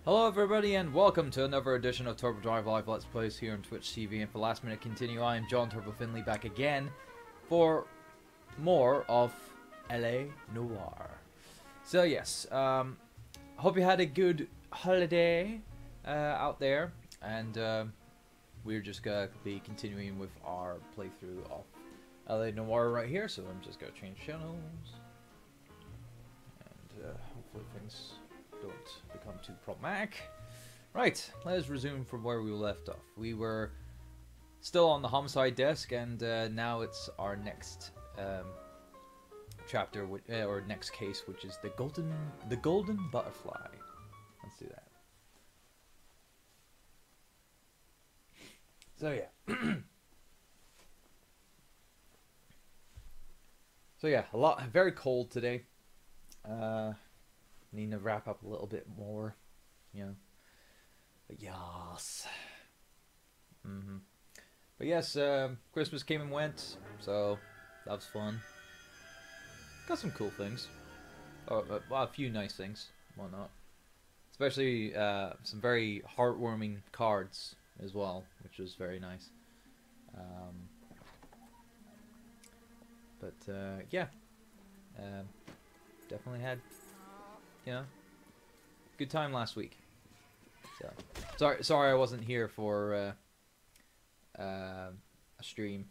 Hello everybody and welcome to another edition of Turbo Drive Live Let's Plays here on Twitch TV. And for last minute continue, I am John Turbo Finley back again for more of LA Noire. So yes, hope you had a good holiday out there, and we're just gonna be continuing with our playthrough of LA Noire right here. So I'm just gonna change channels and hopefully things don't become too problematic. Right, let's resume from where we left off. We were still on the homicide desk, and now it's our next chapter, or next case, which is the golden butterfly. Let's do that. So yeah. So yeah, very cold today. Need to wrap up a little bit more, you know. But yes. But yes, Christmas came and went, so that was fun. Got some cool things. Well, a few nice things, whatnot. Especially some very heartwarming cards as well, which was very nice. Yeah, definitely had, you know, good time last week. So sorry I wasn't here for a stream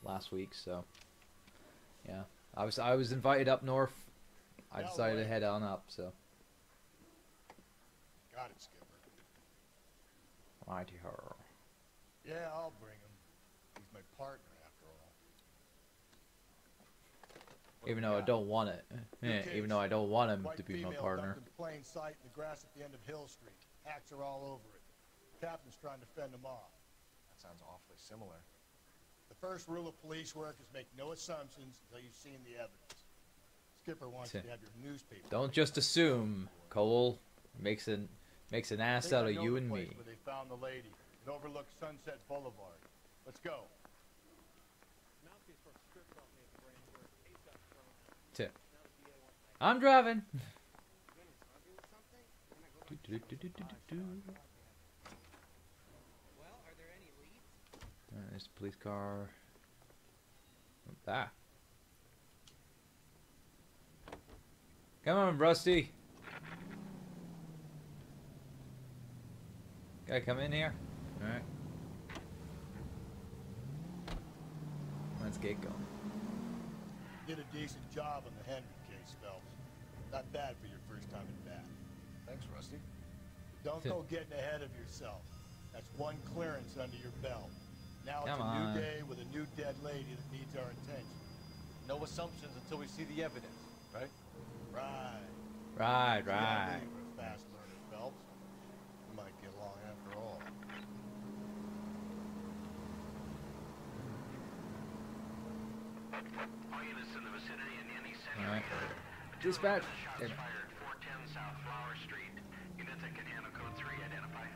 last week. So yeah, I was invited up north. I decided to head on up. So got it, Skipper. Righty her. Yeah, I'll bring him. He's my partner after all. Even though I don't want it. Yeah, even though I don't want him to be my partner. In plain sight in the grass at the end of Hill Street. Hacks are all over it. Captain's trying to fend them off. That sounds awfully similar. The first rule of police work is make no assumptions until you've seen the evidence. Skipper wants you to have your newspaper. Don't just assume, Cole. Makes an ass out of you and me. Where they found the lady. It overlooks Sunset Boulevard. Let's go. I'm driving. There's the police car. Ah. Come on, Rusty. Gotta come in here. Alright. Let's get going. Did a decent job on the Henry case, Phelps. Not bad for your first time in bat. Thanks, Rusty. Don't go getting ahead of yourself. That's one clearance under your belt. Now it's Come a on. new day with a new dead lady that needs our attention. No assumptions until we see the evidence, right? Right. Right. We're a fast learner, Phelps. We might get along after all. All units in the vicinity in any All right. century. Dispatch. Shots fired. 410 South Flower Street. Units that can handle code 3 identify.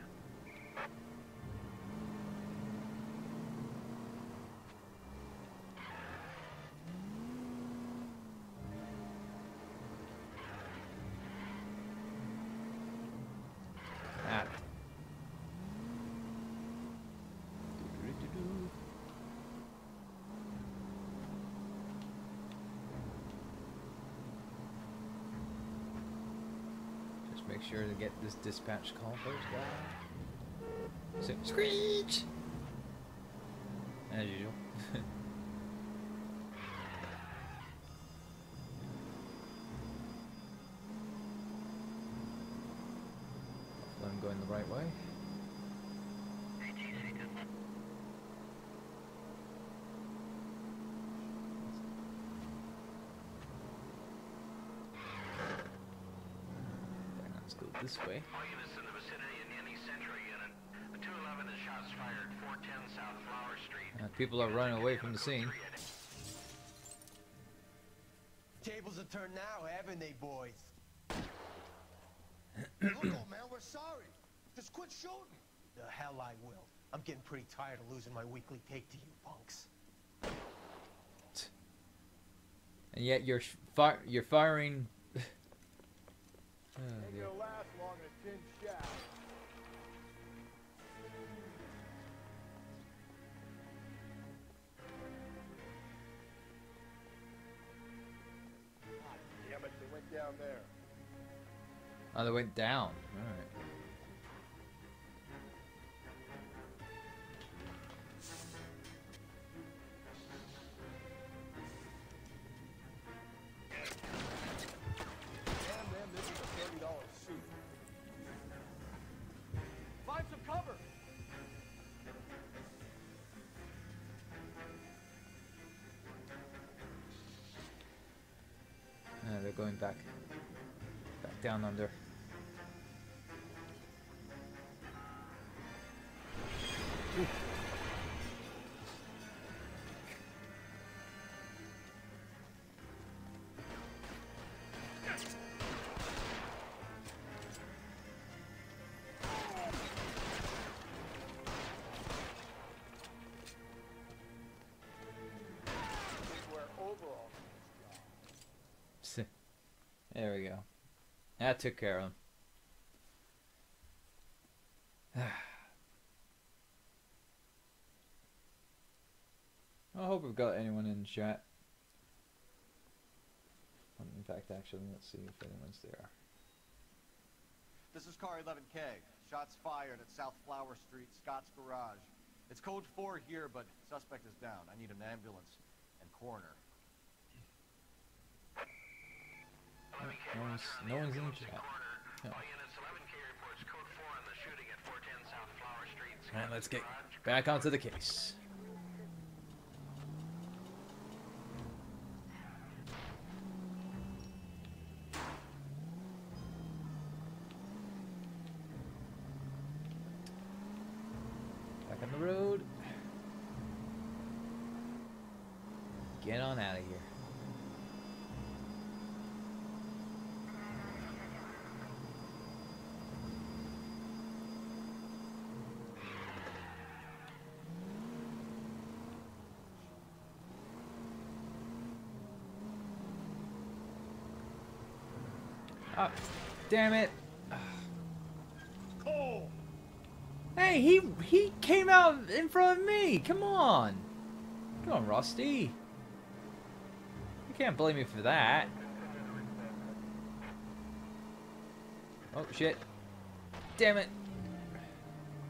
Ah. Just make sure to get this dispatch call first, guy. So, screech! As usual. Hopefully I'm going the right way. Then let's go this way. All units in the vicinity in any century unit. 211 is shots fired. 410 South Flower Street. People are running away from the scene. Tables have turned now, haven't they, boys? Look, old man, we're sorry. Just quit shooting. The hell I will. I'm getting pretty tired of losing my weekly take to you punks. And yet you're firing Ain't dear. gonna last long in a tin shack. God damn it, they went down there. Oh, they went down. Alright. Damn them, this is a $30 suit. Find some cover! They're going back down under. Wear overalls. There we go. That took care of him. I hope we've got anyone in chat. In fact, actually, let's see if anyone's there. This is car 11K. Shots fired at South Flower Street, Scott's Garage. It's code 4 here, but suspect is down. I need an ambulance and coroner. No one's in chat. No. All units, 11K reports code 4 on the shooting at 410 South Flower Street. Alright, let's get back onto the case. Back on the road. Get on out of here. Ah, damn it. Cole! Hey, he came out in front of me. Come on. Come on, Rusty. You can't blame me for that. Oh, shit. Damn it.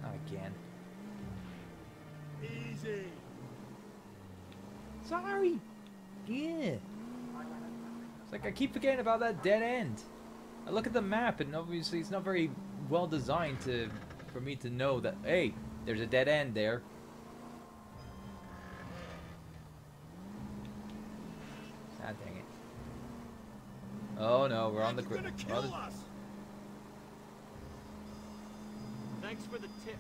Not again. Easy. Sorry. Yeah. It's like I keep forgetting about that dead end. I look at the map and obviously it's not very well designed for me to know that, hey, there's a dead end there. Ah, dang it. Oh no, we're on the You're gonna we're on kill the- us! Thanks for the tip.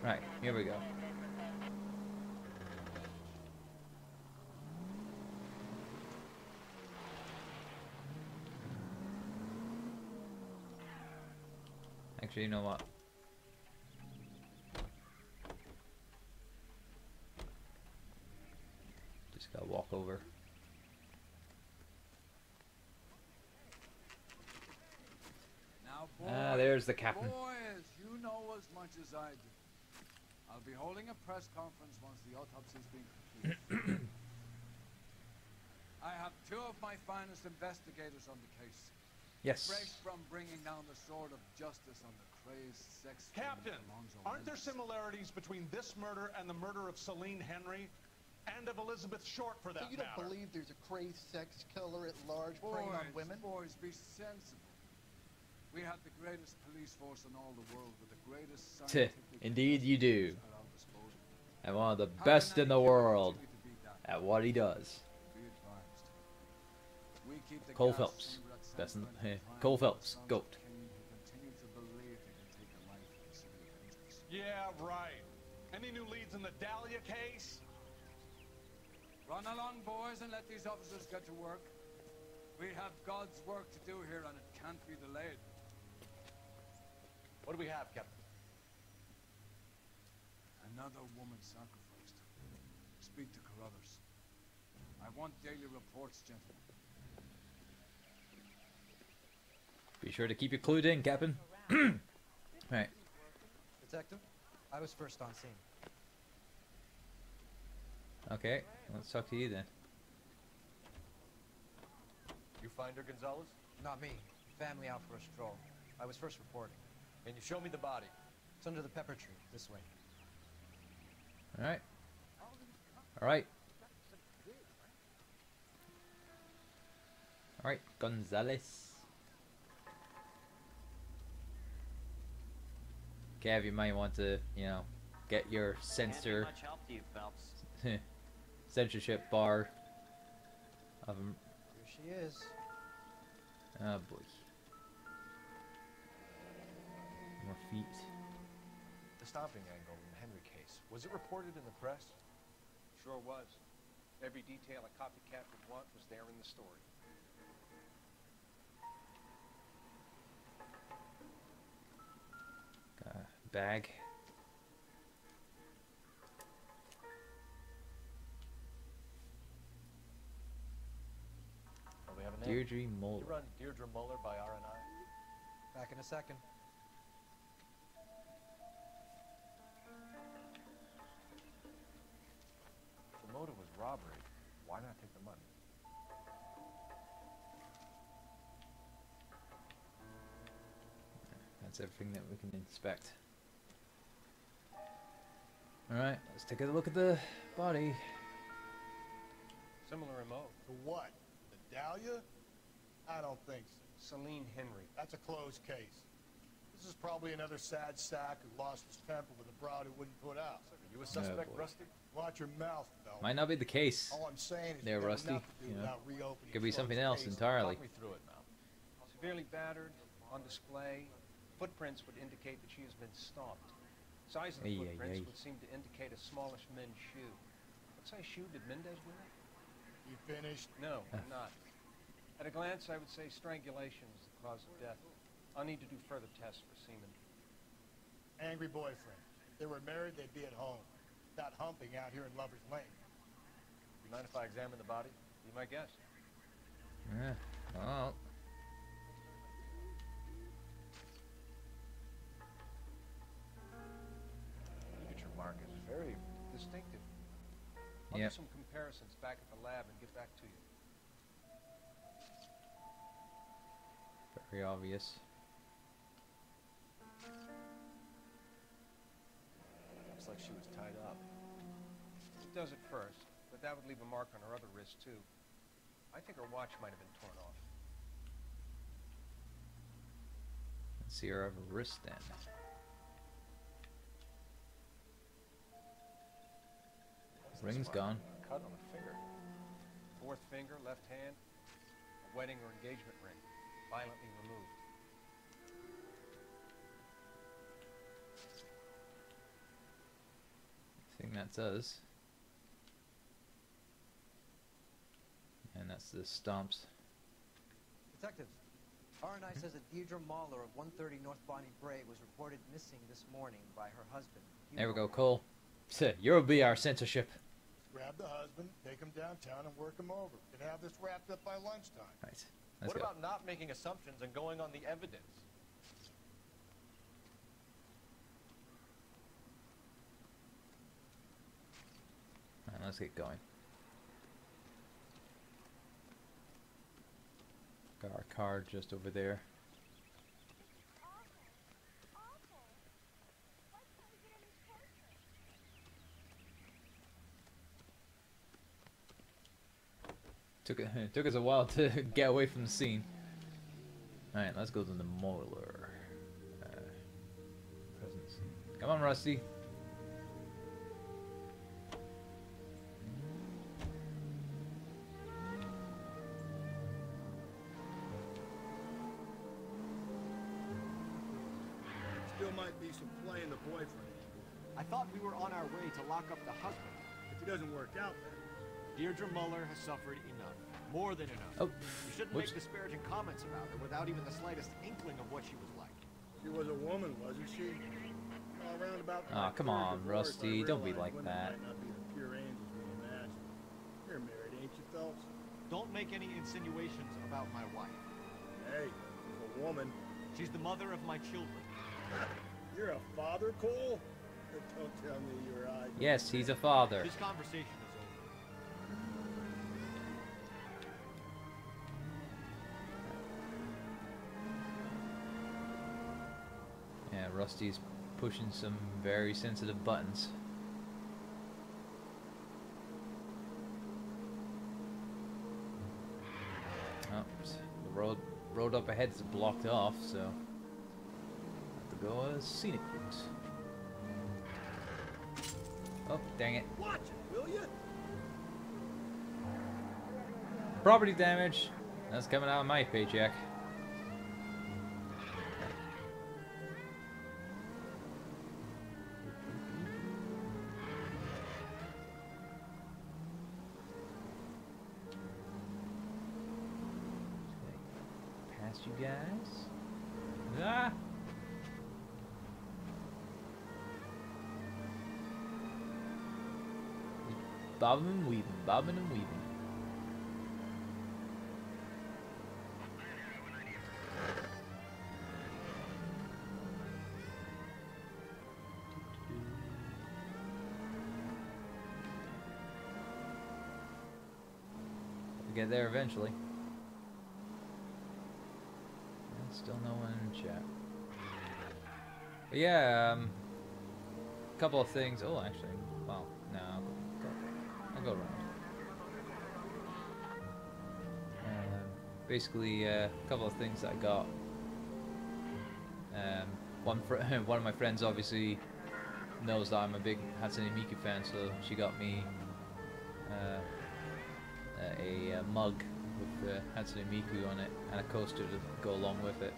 Right, here we go. Actually, you know what? Just gotta walk over. Now, Ah, there's the captain. Boys, you know as much as I do. I'll be holding a press conference once the autopsy's been completed. I have two of my finest investigators on the case. Yes. Fresh from bringing down the sword of justice on the crazed sex Captain, Alonzo aren't there Mendes. similarities between this murder and the murder of Celine Henry? And of Elizabeth Short, for that So you matter? don't believe there's a crazed sex killer at large preying on women? Boys, be sensible. We have the greatest police force in all the world with the greatest scientific Indeed you do. at our disposal. And one of the How best can in the any world opportunity to beat that? at what he does. Be advised. We keep the Cole gas Phelps. chamber at Best in- San Quentin hey, primed Cole with Phelps, sons of GOAT. Cain who continue to believe they can take a life in the city of angels. Yeah, right. Any new leads in the Dahlia case? Run along, boys, and let these officers get to work. We have God's work to do here, and it can't be delayed. What do we have, Captain? Another woman sacrificed. speak to Carruthers. I want daily reports, gentlemen. Be sure to keep you clued in, Captain. Right. Detective, I was first on scene. Okay, let's talk to you then. You find her, Gonzalez? Not me. Family out for a stroll. I was first reporting. Can you show me the body? It's under the pepper tree, this way. Alright. Alright. Alright, Gonzalez. Gav, you might want to, you know, get your censor Can't be much help to you, Phelps. censorship bar of him. Here she is. Oh boy. More feet. The stomping angle in the Henry case. Was it reported in the press? Sure was. Every detail a copycat would want was there in the story. Got a bag. Oh, we have a name. Deirdre You Muller. run Deirdre Muller by R&I? Back in a second. If the motive was robbery, why not take the money? That's everything that we can inspect. Alright, let's take a look at the body. Similar MO. To what? The Dahlia? I don't think so. Celine Henry. That's a closed case. This is probably another sad sack who lost his temper with a broad who wouldn't put out. Are you a suspect, boy. Rusty? Watch your mouth, though. Might not be the case. All I'm saying is There, you have Rusty, enough to do you know. without reopening Could be closed something else cases. entirely. Talk me through it, Mal. Severely battered, on display. Footprints would indicate that she has been stomped. Size of the footprints would seem to indicate a smallish men's shoe. What size shoe did Mendez wear? You finished? No, I'm not. At a glance, I would say strangulation is the cause of death. I'll need to do further tests for semen. Angry boyfriend. If they were married, they'd be at home. Not humping out here in Lover's Lane. You mind if I examine the body? Be my guest. Yeah. Well. Signature mark is very Distinctive. I'll Yep. do some comparisons back at the lab and get back to you. Very obvious. looks like she was tied up. It does at first, but that would leave a mark on her other wrist, too. I think her watch might have been torn off. Let's see her other wrist then. Ring's gone. Cut on a finger. Fourth finger, left hand, a wedding or engagement ring, violently removed. I think that's us. And that's the stomps. Detectives, R&I says that Deirdre Mahler of 130 North Bonnie Bray was reported missing this morning by her husband. There we go, Cole. You'll be our censorship. Grab the husband, take him downtown, and work him over. Could have this wrapped up by lunchtime. Right. Let's What go. about not making assumptions and going on the evidence? Alright, let's get going. Got our car just over there. Took us a while to get away from the scene. Alright, let's go to the Moiler. Presence. Come on, Rusty. Still might be some play in the boyfriend. I thought we were on our way to lock up the husband. If it doesn't work out, then. Deirdre Muller has suffered enough. More than enough. Oh, You shouldn't whoops. make disparaging comments about her without even the slightest inkling of what she was like. She was a woman, wasn't she? All around about Aw, come on, divorce, Rusty, I don't be realized like women that. might not be the pure angels we you, Phelps? Don't make any insinuations about my wife. Hey, she's a woman. She's the mother of my children. You're a father, Cole? Don't tell me you're eyes. Yes, he's a father. This conversation is over. Yeah, Rusty's pushing some very sensitive buttons. Oh, the road up ahead is blocked off, so have to go scenic routes. Oh, dang it. Watch it, will you? Property damage. That's coming out of my paycheck. Past you guys. Ah! Bobbing and weaving, bobbing and weaving. We'll get there eventually. Still no one in chat. But yeah, a couple of things. Oh, actually, well, no, I'll go around. Basically, a couple of things I got. One of my friends obviously knows that I'm a big Hatsune Miku fan, so she got me a mug with Hatsune Miku on it and a coaster to go along with it.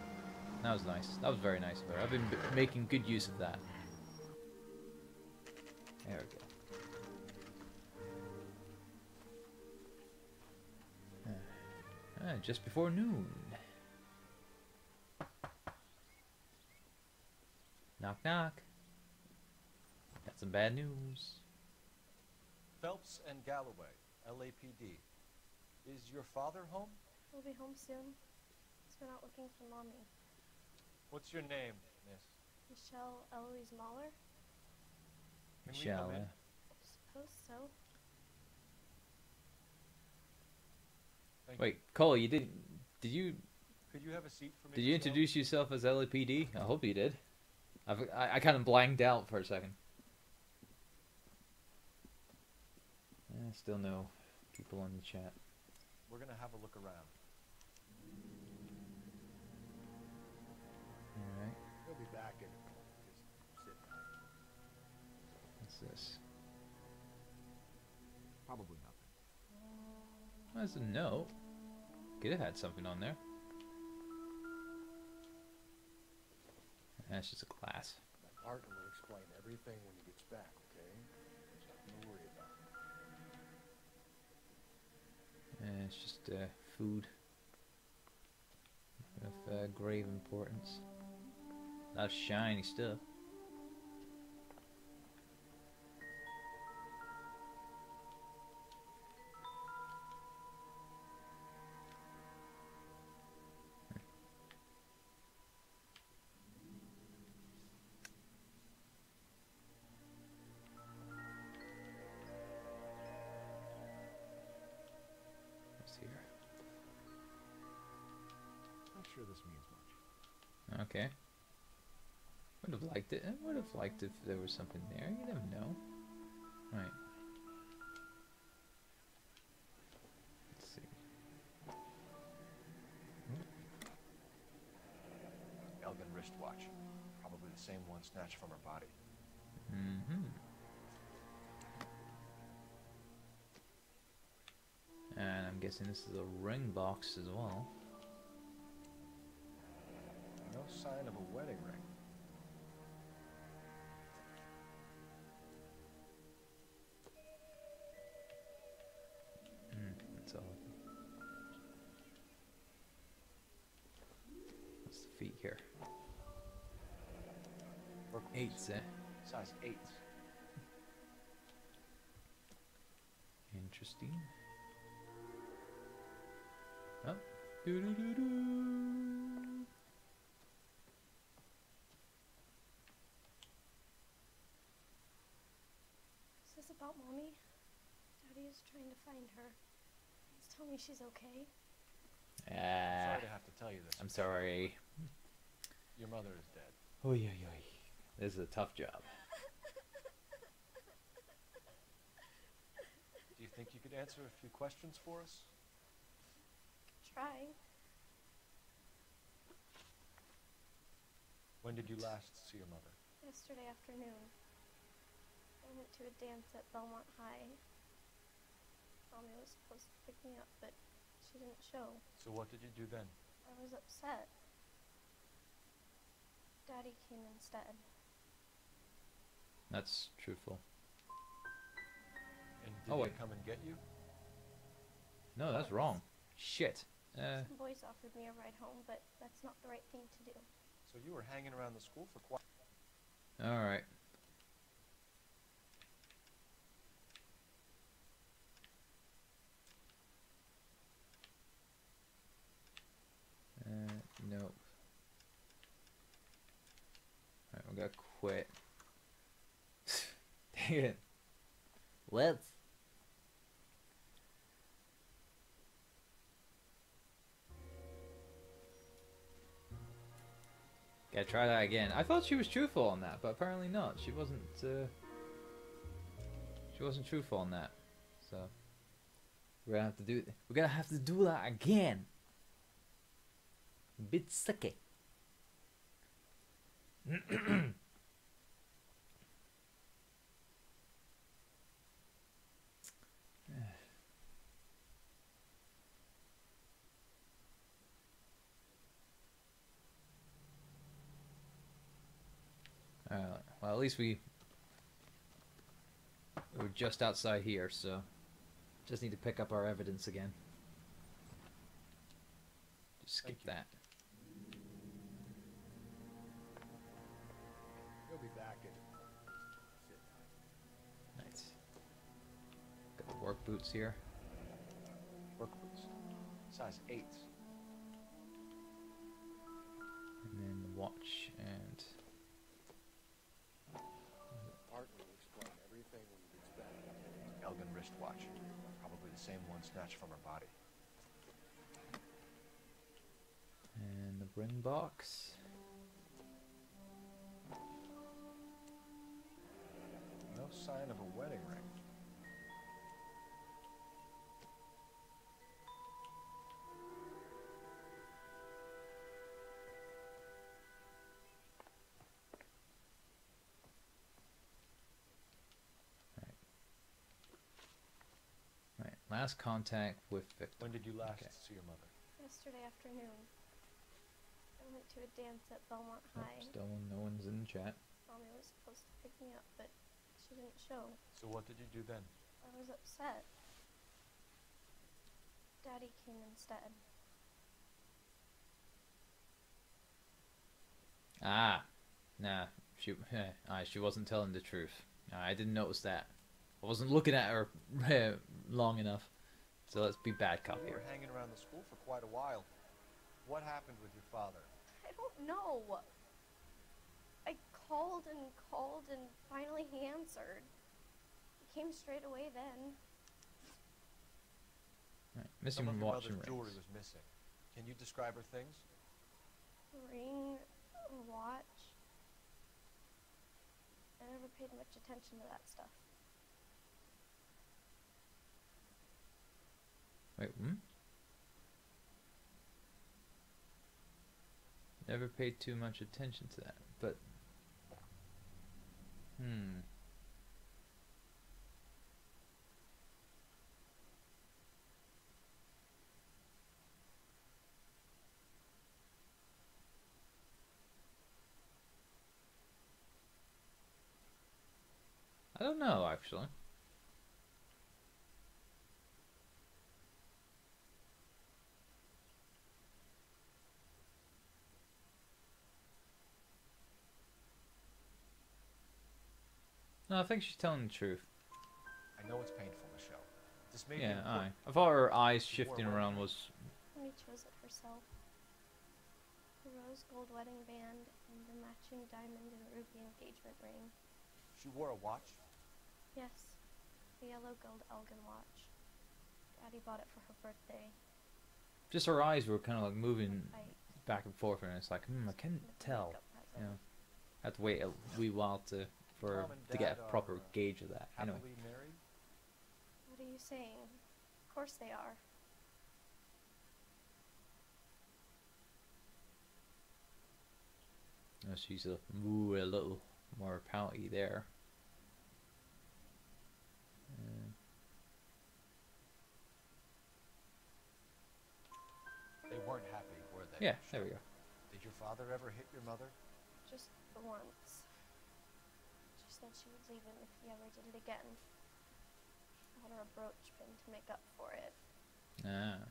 That was nice. That was very nice of her. I've been making good use of that. There we go. Just before noon. Knock knock. Got some bad news. Phelps and Galloway, LAPD. Is your father home? He'll be home soon. He's been out looking for Mommy. What's your name, miss? Michelle Eloise Mahler? Michelle. I suppose so. Wait, Cole, you did you? Could you have a seat for me? Did you introduce yourself as LAPD? I hope you did. I kind of blanked out for a second. Still no people on the chat. We're gonna have a look around. Alright. He'll be back in a minute. Just sit tight. What's this? Probably nothing. That's a note. Could have had something on there. That's just a glass. Martin will explain everything when he gets back, okay? There's nothing to worry about. It's just food of grave importance. A lot of shiny stuff. Sure this means much. Okay. Would have liked it. I would have liked if there was something there. You never know. Right. Let's see. Elgin wristwatch. Probably the same one snatched from her body. Mm-hmm. And I'm guessing this is a ring box as well. No sign of a wedding ring. That's all. What's the feet here? Eights, eh? Size 8s. Interesting. Oh. Doo-doo-doo-doo. Is this about Mommy? Daddy is trying to find her. Please tell me she's okay. Sorry to have to tell you this. I'm sorry. Your mother is dead. Oy, oy, oy. This is a tough job. Do you think you could answer a few questions for us? Try. When did you last see your mother? Yesterday afternoon. I went to a dance at Belmont High. Mommy was supposed to pick me up, but she didn't show. So what did you do then? I was upset. Daddy came instead. That's truthful. And did they come and get you? No, that's wrong. Shit. Some boys offered me a ride home, but that's not the right thing to do. So you were hanging around the school for quite... Alright. Nope. Alright, we gotta quit. Dang it. Let's. Gotta try that again. I thought she was truthful on that, but apparently not. She wasn't. She wasn't truthful on that. So we're gonna have to do. We're gonna have to do that again. Bit sucky. Well, at least we're just outside here, so just need to pick up our evidence again. Just skip that. He'll be back in. Nice. Got the work boots here. Work boots. Size 8. And then the watch and... Partner will explain everything we would expect. Elgin wristwatch. Probably the same one snatched from her body. And the ring box. No sign of a wedding ring. Right. Last contact with victim. When did you last see your mother? Yesterday afternoon. I went to a dance at Belmont Oh, High. still no one's in the chat. Mommy was supposed to pick me up, but she didn't show. So what did you do then? I was upset. Daddy came instead. Ah, nah. She wasn't telling the truth. I didn't notice that. I wasn't looking at her long enough. So let's be bad cop You here. were hanging around the school for quite a while. What happened with your father? I don't know. I called and finally he answered. He came straight away then. Right. Some Missing of your watch mother's and jewelry rings. was missing. Can you describe her things? A ring, a watch. I never paid much attention to that stuff. Wait, Never paid too much attention to that, but... I don't know, actually. No, I think she's telling the truth. I know it's painful, Michelle. This may Yeah, be important. I thought her eyes shifting around was... Let me chose it herself. The rose gold wedding band and the matching diamond and ruby engagement ring. She wore a watch? Yes, the yellow gold Elgin watch. Daddy bought it for her birthday. Just her eyes were kind of like moving back and forth, and it's like, I can't tell. You know, I have to wait a wee while to get a proper gauge of that. Anyway. Happily married? What are you saying? Of course they are. Oh, she's a little more pouty there. They weren't happy, were they? Yeah, there we go. Did your father ever hit your mother? Just the once. She said she would leave him if he ever did it again. I had her a brooch pin to make up for it. Ah.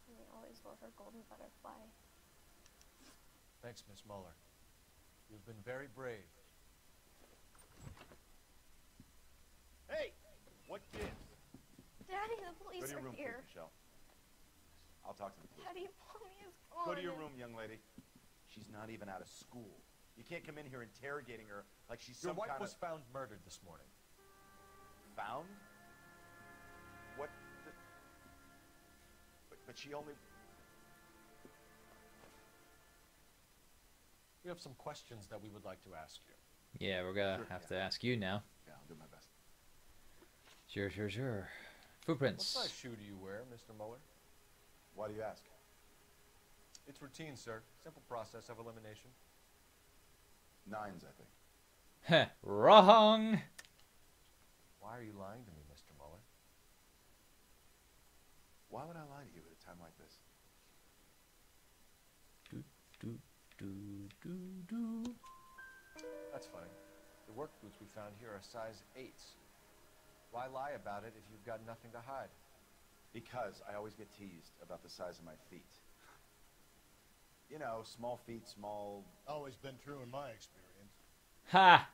And we always wore her golden butterfly. Thanks, Miss Muller. You've been very brave. Hey! What gives? Daddy, the police Go to your are room, here. please, Michelle. I'll talk to the police. Daddy, Mommy is gone. Go to your room, young lady. She's not even out of school. You can't come in here interrogating her like she's Your some wife kind was of... found murdered this morning. Found? What the... But she only... We have some questions that we would like to ask you. Yeah, we're gonna have to ask you now. Yeah, I'll do my best. Sure. Footprints. What size shoe do you wear, Mr. Muller? Why do you ask? It's routine, sir. Simple process of elimination. 9s, I think. Heh, wrong! Why are you lying to me, Mr. Muller? Why would I lie to you at a time like this? That's funny. The work boots we found here are size 8s. Why lie about it if you've got nothing to hide? Because I always get teased about the size of my feet. You know, small feet, small... Always been true in my experience. Ha!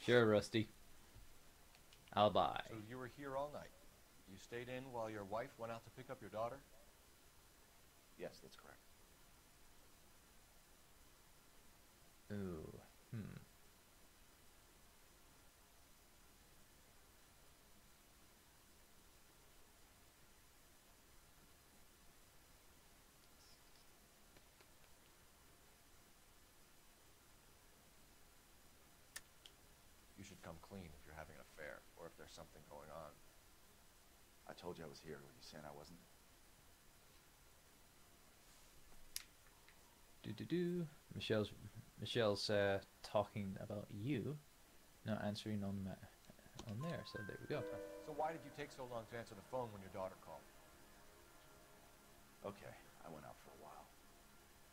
Sure, Rusty. Alibi. So you were here all night. You stayed in while your wife went out to pick up your daughter? Yes, that's correct. Ooh. You should come clean if you're having an affair, or if there's something going on. I told you I was here. Were you saying I wasn't? Michelle's talking about you, not answering on there. So there we go. So why did you take so long to answer the phone when your daughter called? Okay, I went out for a while.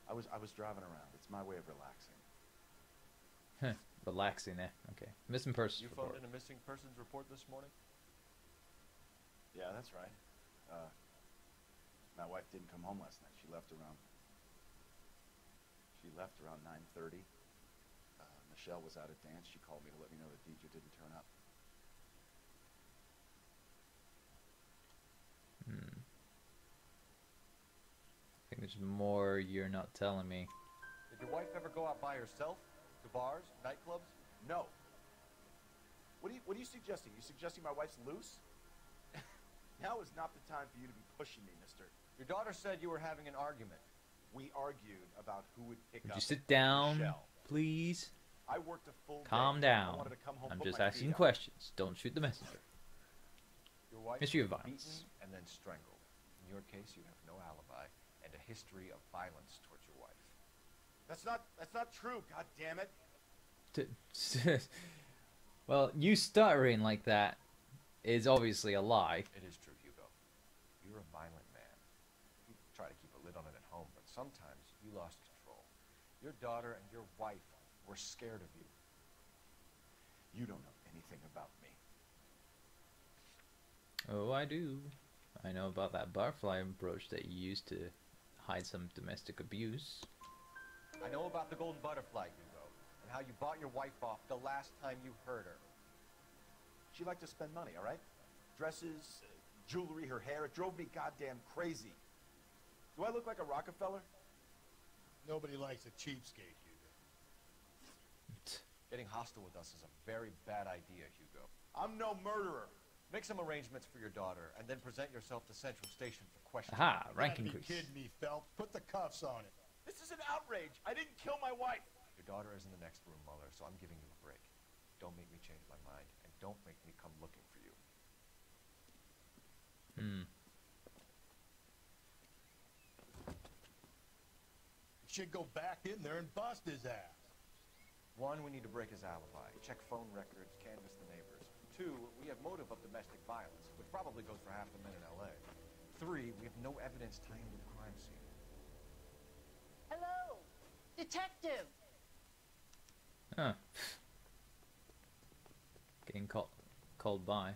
I was driving around. It's my way of relaxing. Relaxing, eh? Okay. Missing persons You report. phoned in a missing persons report this morning? Yeah, that's right. My wife didn't come home last night. She left around 9:30. Michelle was out at dance. She called me to let me know that Deidre didn't turn up. I think there's more you're not telling me. Did your wife ever go out by herself? To bars? Nightclubs? No. What are you suggesting? You suggesting my wife's loose? Now is not the time for you to be pushing me, mister. Your daughter said you were having an argument. We argued about who would pick Would up you sit down, Michelle. please? I worked a full Calm day. I down. wanted to come home, I'm put just my asking feet up. questions. Don't shoot the messenger. Your wife History of was violence. beaten and then strangled. In your case, you have no alibi and a history of violence towards your wife. That's not true. God damn it. Well, you stuttering like that is obviously a lie. It is true, Hugo. You're a violent man. You try to keep a lid on it at home, but sometimes you lost control. Your daughter and your wife were scared of you. You don't know anything about me. Oh, I do. I know about that butterfly brooch that you used to hide some domestic abuse. I know about the golden butterfly, Hugo, and how you bought your wife off the last time you heard her. She liked to spend money, all right? Dresses, jewelry, her hair. It drove me goddamn crazy. Do I look like a Rockefeller? Nobody likes a cheapskate, Hugo. Getting hostile with us is a very bad idea, Hugo. I'm no murderer. Make some arrangements for your daughter, and then present yourself to Central Station for questioning. Aha, rank You gotta increase. be kidding me, Phelps. Put the cuffs on it. This is an outrage. I didn't kill my wife. Your daughter is in the next room, Muller, so I'm giving you a break. Don't make me change my mind, and don't make me come looking for you. You should go back in there and bust his ass. 1, we need to break his alibi. Check phone records, canvass the neighbors. 2, we have motive of domestic violence, which probably goes for half the men in L.A. 3, we have no evidence tying to the crime scene. Hello, detective. Huh. Getting called by.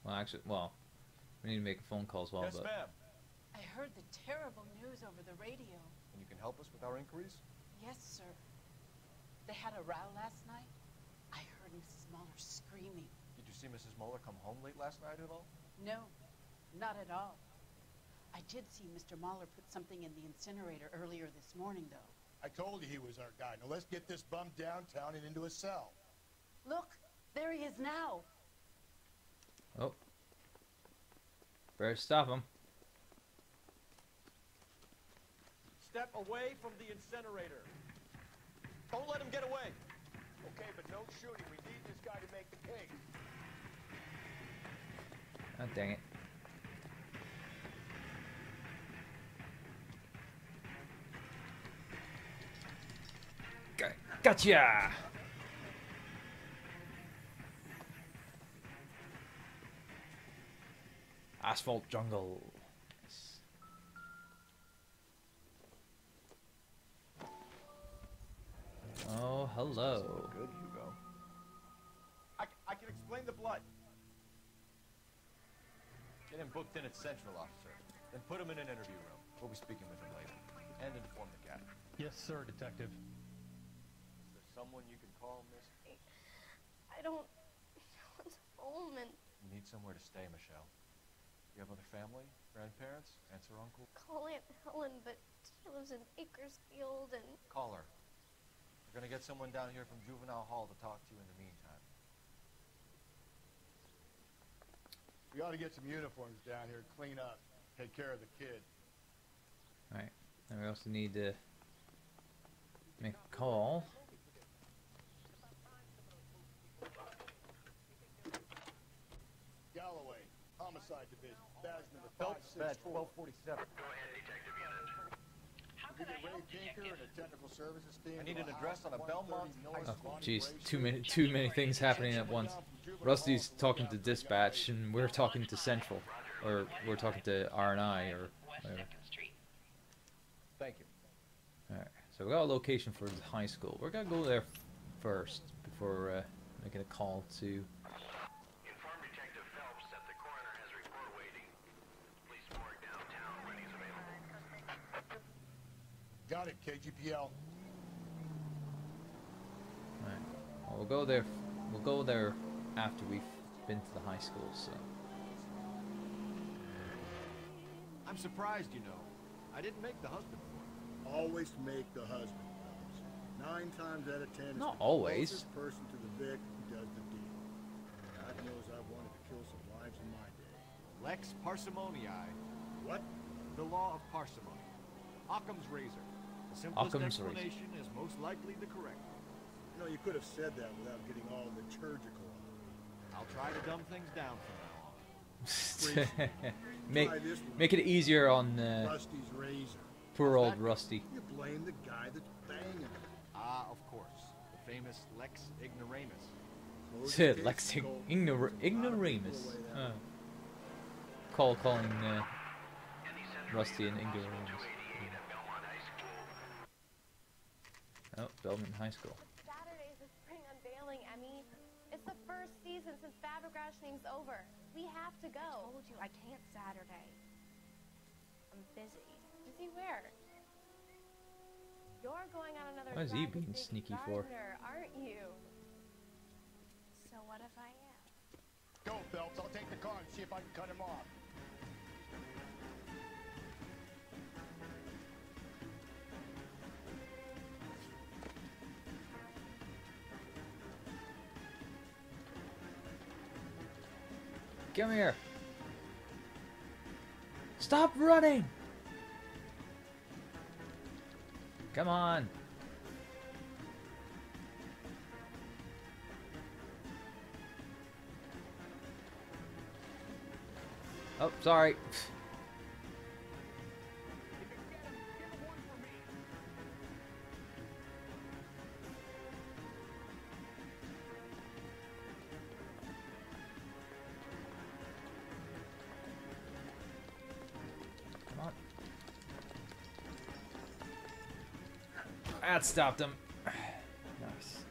Well, actually, we need to make a phone call as well. Yes, but ma'am. I heard the terrible news over the radio. And you can help us with our inquiries? Yes, sir. They had a row last night. I heard Mrs. Muller screaming. Did you see Mrs. Muller come home late last night at all? No, not at all. I did see Mr. Muller put something in the incinerator earlier this morning, though. I told you he was our guy. Now let's get this bum downtown and into a cell. Look, there he is now. Oh, better stop him. Step away from the incinerator. Don't let him get away. Okay, but no shooting. We need this guy to make the case. Oh, dang it. Gotcha! Asphalt jungle. Yes. Oh, hello. Good, Hugo. I can explain the blood. Get him booked in at Central, officer. Then put him in an interview room. We'll be speaking with him later. And inform the captain. Yes, sir, detective. Is there someone you can call, miss? I don't want to home and You need somewhere to stay, Michelle. You have other family? Grandparents? Aunts or uncle? call Aunt Helen, but she lives in Bakersfield and Call her. We're gonna get someone down here from Juvenile Hall to talk to you in the meantime. We ought to get some uniforms down here, clean up, take care of the kid. Alright, and we also need to make a call. Galloway, Homicide Division, badge number Phelps, badge 564. Go 1247. ahead, Detective Unit. How can I help, Detective? And a technical services team. I need an address on a Belmont High Oh, School. jeez, too many things happening at once. Rusty's talking to dispatch, and we're talking to Central, or we're talking to R&I, or whatever. Thank you. Alright, so we got a location for the high school. We're gonna go there first before making a call to. Inform Detective Phelps that the coroner has a report waiting. Police morgue downtown when he's available. Got it, KGPL. Alright, well, we'll go there. We'll go there after we've been to the high school. So. I'm surprised, you know. I didn't make the husband for you. Always make the husband. 9 times out of 10, it's Not the always. closest person to the Vic who does the deed. God knows I've wanted to kill some lives in my day. Lex parsimoniae. What? The law of parsimony. Occam's razor. The simplest Occam's razor. explanation is most likely the correct one. You know, you could have said that without getting all liturgical. I'll try to dumb things down from now on. make it easier on Rusty's razor. poor old Rusty. You blame the guy that's banging her. Ah, of course. The famous Lex ignoramus. Lex ignoramus. Calling Rusty an ignoramus. Oh, Belmont High School. Saturday's the spring unveiling, Emmy. It's the first season since Fabergrashing's over. We have to go. I told you I can't Saturday. I'm busy. Busy where? You're going on another Why is he drive being with Big sneaky for? Gardner, aren't you? So what if I am? Go, Phelps. I'll take the car and see if I can cut him off. Come here. Stop running. Come on. Oh, sorry. Come on. That stopped him. Nice.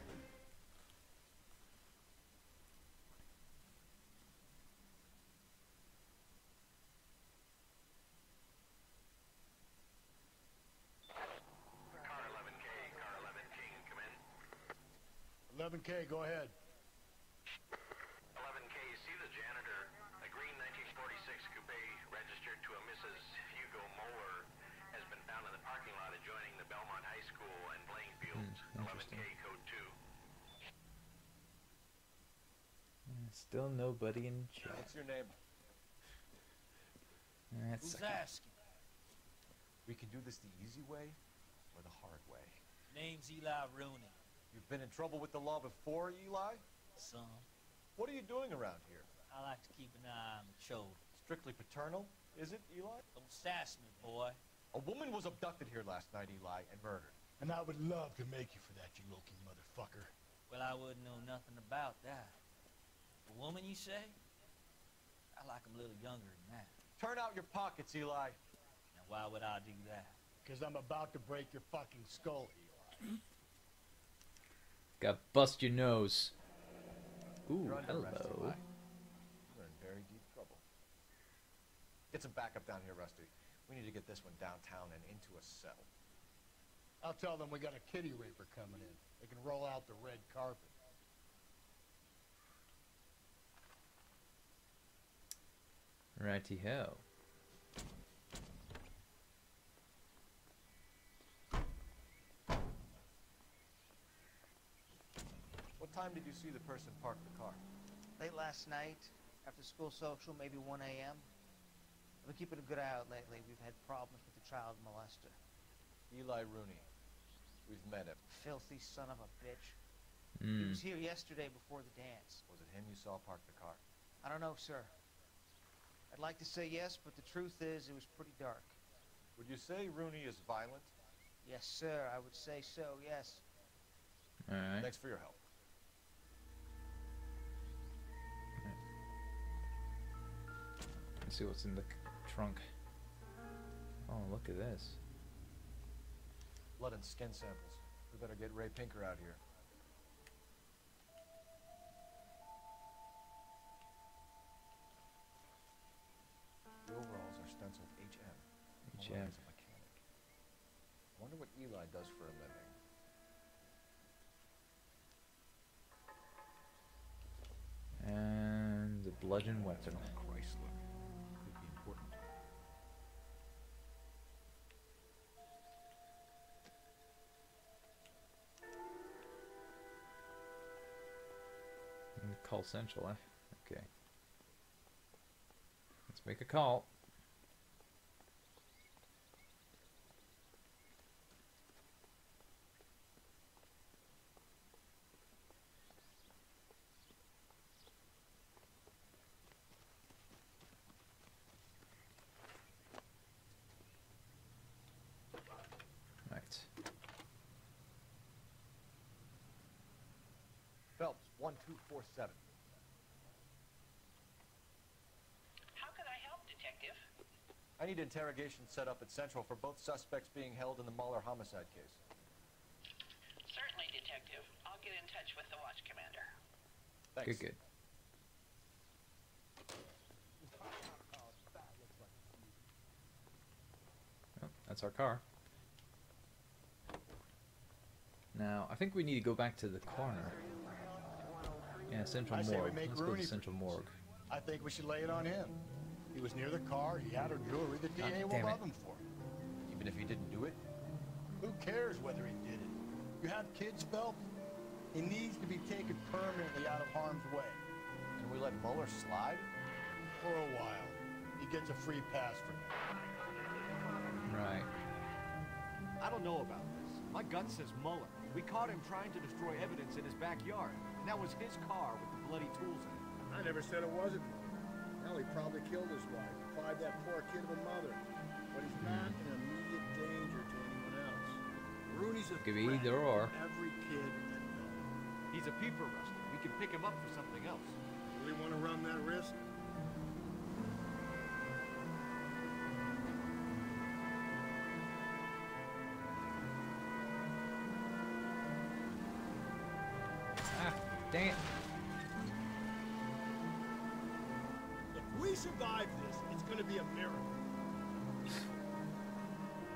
Car 11K, car 11 King, come in. 11K, go ahead. 11K, see the janitor. A green 1946 coupe registered to a Mrs. Hugo Moeller has been found in the parking lot adjoining the Belmont High School and playing fields. 11K, code 2. Still nobody in chat. What's your name? That's Who's asking? We can do this the easy way or the hard way. Name's Eli Rooney. You've been in trouble with the law before, Eli? Some. What are you doing around here? I like to keep an eye on the children. Strictly paternal, is it, Eli? Don't sass me, boy. A woman was abducted here last night, Eli, and murdered. And I would love to make you for that, you low-key motherfucker. Well, I wouldn't know nothing about that. A woman, you say? I like 'em a little younger than that. Turn out your pockets, Eli. Now, why would I do that? Because I'm about to break your fucking skull, Eli. Got bust your nose. Ooh, You're under arrest, hello. Eli. You're in very deep trouble. Get some backup down here, Rusty. We need to get this one downtown and into a cell. I'll tell them we got a kitty raper coming in. They can roll out the red carpet. Righty-ho. What time did you see the person park the car? Late last night, after school social, maybe 1 a.m. I've been keeping a good eye out lately. We've had problems with the child molester. Eli Rooney. We've met him. Filthy son of a bitch. He was here yesterday before the dance. Was it him you saw park the car? I don't know, sir. I'd like to say yes, but the truth is it was pretty dark. Would you say Rooney is violent? Yes, sir. I would say so, yes. Alright. Thanks for your help. Let's see what's in the trunk. Oh, look at this. Blood and skin samples. We better get Ray Pinker out here. The overalls are stenciled HM. HM. He's a mechanic. I wonder what Eli does for a living. And the bludgeon weapon. Chrysler. Could be important. Call central, eh? Okay. Let's make a call. Right. Phelps, 1247. How can I help, Detective? I need interrogation set up at Central for both suspects being held in the Mahler homicide case. Certainly, Detective. I'll get in touch with the watch commander. Thanks. Good, good. Oh, that's our car. Now, I think we need to go back to the corner. Yeah, Central I say we Morgue. make Let's go Rooney to Central Morgue. I think we should lay it on him. He was near the car, he had her jewelry, the DA will damn it. love him for it. Even if he didn't do it? Who cares whether he did it? You have kids, Phelps? He needs to be taken permanently out of harm's way. Can we let Mueller slide? For a while. He gets a free pass for that. Right. I don't know about this. My gut says Muller. We caught him trying to destroy evidence in his backyard. And that was his car with the bloody tools in it. I never said it wasn't. Well, he probably killed his wife, deprived that poor kid of a mother. But he's not in immediate danger to anyone else. Rooney's a Could be threat either or. to every kid and dog. He's a peeper, Rusty. We can pick him up for something else. Really want to run that risk? Dang it. If we survive this, it's going to be a miracle.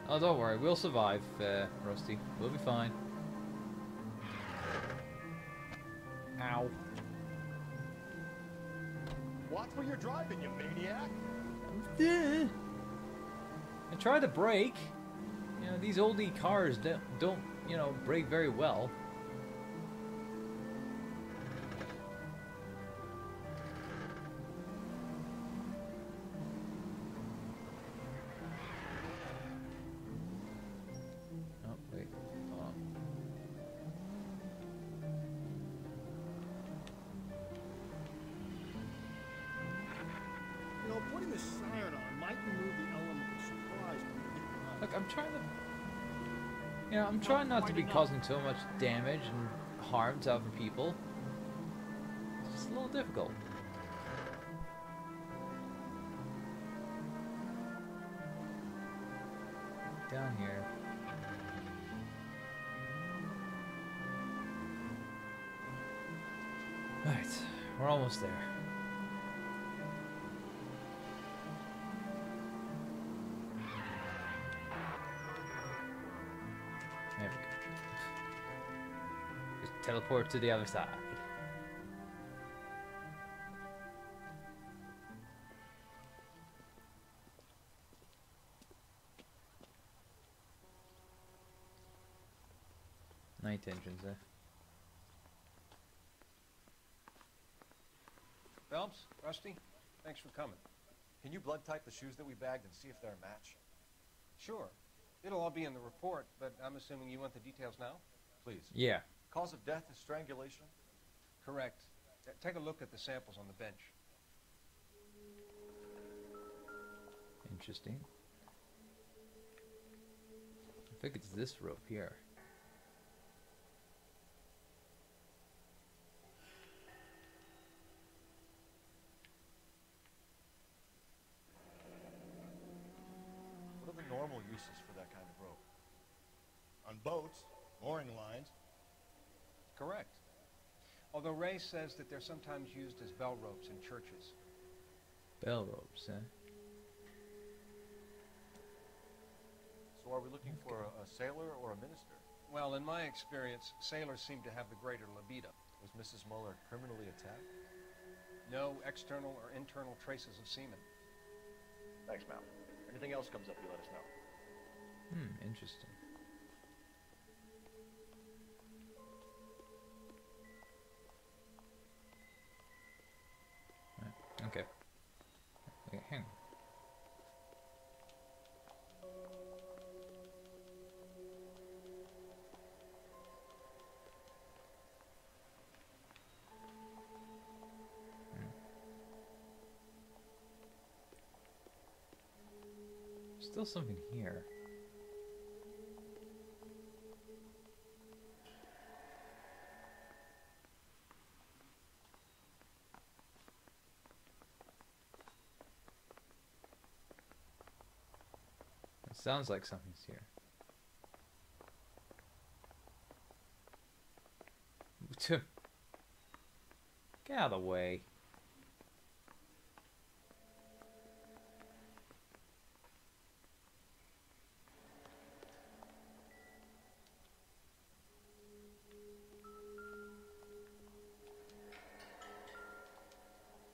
Oh, don't worry. We'll survive, Rusty. We'll be fine. Ow. Watch where you're driving, you maniac. I tried to brake. You know, these oldie cars don't you know, brake very well. Oh, wait. Hold on. You know, putting the siren on might remove the element of surprise when you're hitting right. Look, I'm trying to... You know, I'm trying not to be causing too much damage and harm to other people. It's just a little difficult. Down here. Right, we're almost there. There we go. Just teleport to the other side. Night engines, eh? Phelps, Rusty, thanks for coming. Can you blood type the shoes that we bagged and see if they're a match? Sure. It'll all be in the report, but I'm assuming you want the details now? Please. Yeah. Cause of death is strangulation? Correct. Take a look at the samples on the bench. Interesting. I think it's this rope here. What are the normal uses for that kind of rope? On boats, mooring lines. Correct. Although Ray says that they're sometimes used as bell ropes in churches. Bell ropes, eh? So are we looking for a sailor or a minister? Well, in my experience, sailors seem to have the greater libido. Was Mrs. Muller criminally attacked? No external or internal traces of semen. Thanks, Mal. Anything else comes up, you let us know. Interesting. Right, okay. Okay, hang on. Still something here. It sounds like something's here. Get out of the way.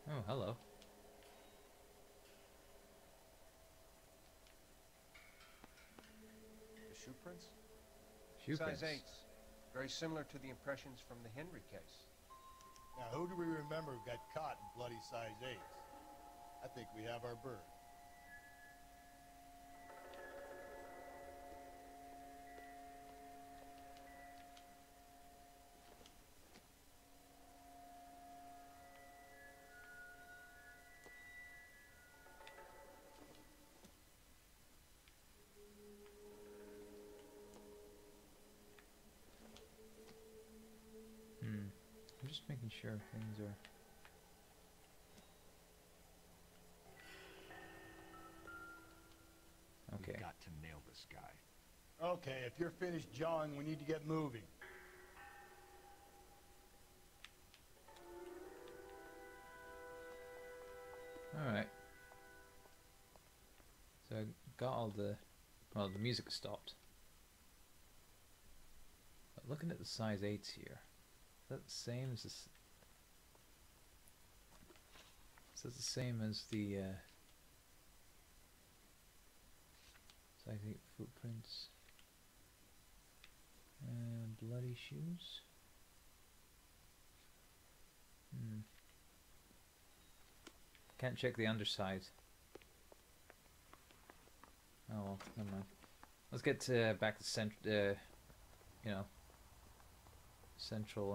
Oh, hello. The shoe prints? Shoe Size prints. 8s. Very similar to the impressions from the Henry case. Now, who do we remember got caught in bloody size 8s? I think we have our bird. I'm just making sure things are... Okay. We've got to nail this guy. Okay, if you're finished jawing, we need to get moving. Alright. So I got all the... Well, the music stopped. But looking at the size 8s here, is that the same as this? Is that the same as the size 8 footprints? Bloody shoes? Can't check the underside. Oh well, never mind. Let's get back to Central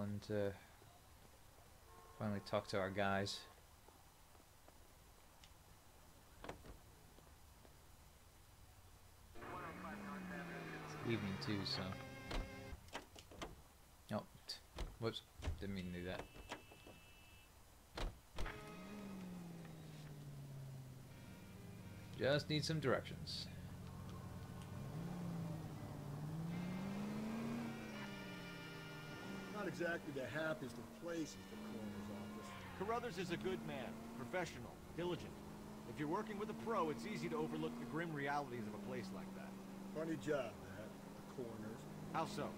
and finally talk to our guys. It's evening too, so. Oh, whoops! Didn't mean to do that. Just need some directions. Not exactly the happiest of places, the coroner's office. Carruthers is a good man, professional, diligent. If you're working with a pro, it's easy to overlook the grim realities of a place like that. Funny job, that. The coroner's. How so?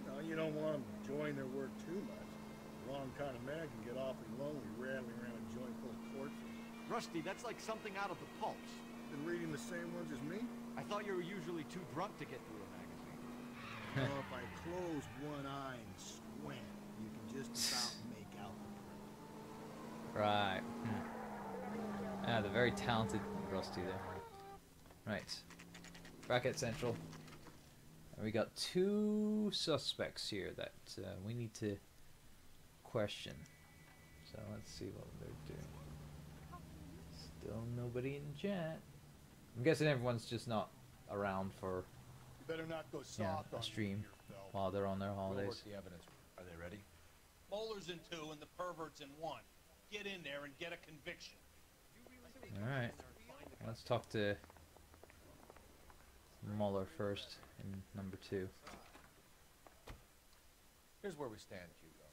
No, you don't want them enjoying their work too much. The wrong kind of man can get awfully lonely rattling around a joint full of corpses. Rusty, that's like something out of the pulps. Been reading the same ones as me? I thought you were usually too drunk to get through a magazine. Well, if I close one eye and squint, you can just about make out the print. Right. Ah, the very talented Rusty there. Right. Back at Central. And we got 2 suspects here that we need to question. So let's see what they're doing. Still nobody in chat. I'm guessing everyone's just not around for You better not go soft a on stream me here, Phelps. while they're on their We'll holidays. work the evidence. Are they ready? Moeller's in 2 and the pervert's in 1. Get in there and get a conviction. Alright. Let's talk to Mueller first in number 2. Here's where we stand, Hugo.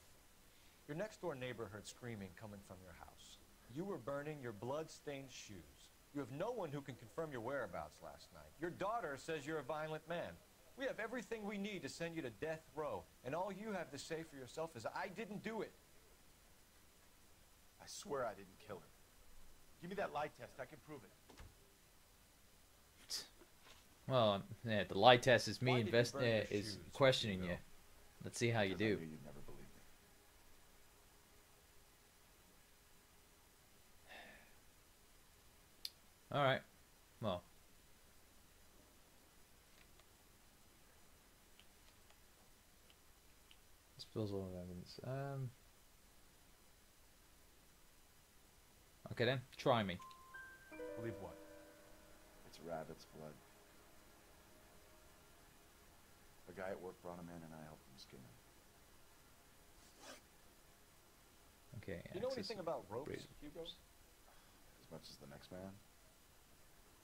Your next-door neighbor heard screaming coming from your house. You were burning your blood-stained shoes. You have no one who can confirm your whereabouts last night. Your daughter says you're a violent man. We have everything we need to send you to death row, and all you have to say for yourself is, I didn't do it. I swear I didn't kill her. Give me that lie test. I can prove it. Well, yeah, the lie test is me Why did you burn your shoes, questioning Hugo? you. Let's see how you Because I do. knew you'd never believe me. Alright. Well. Disposal of evidence. Okay then, try me. Believe what? It's rabbit's blood. A guy at work brought him in and I helped him skin him. Okay. You know access anything about ropes, brazen Hugo? As much as the next man.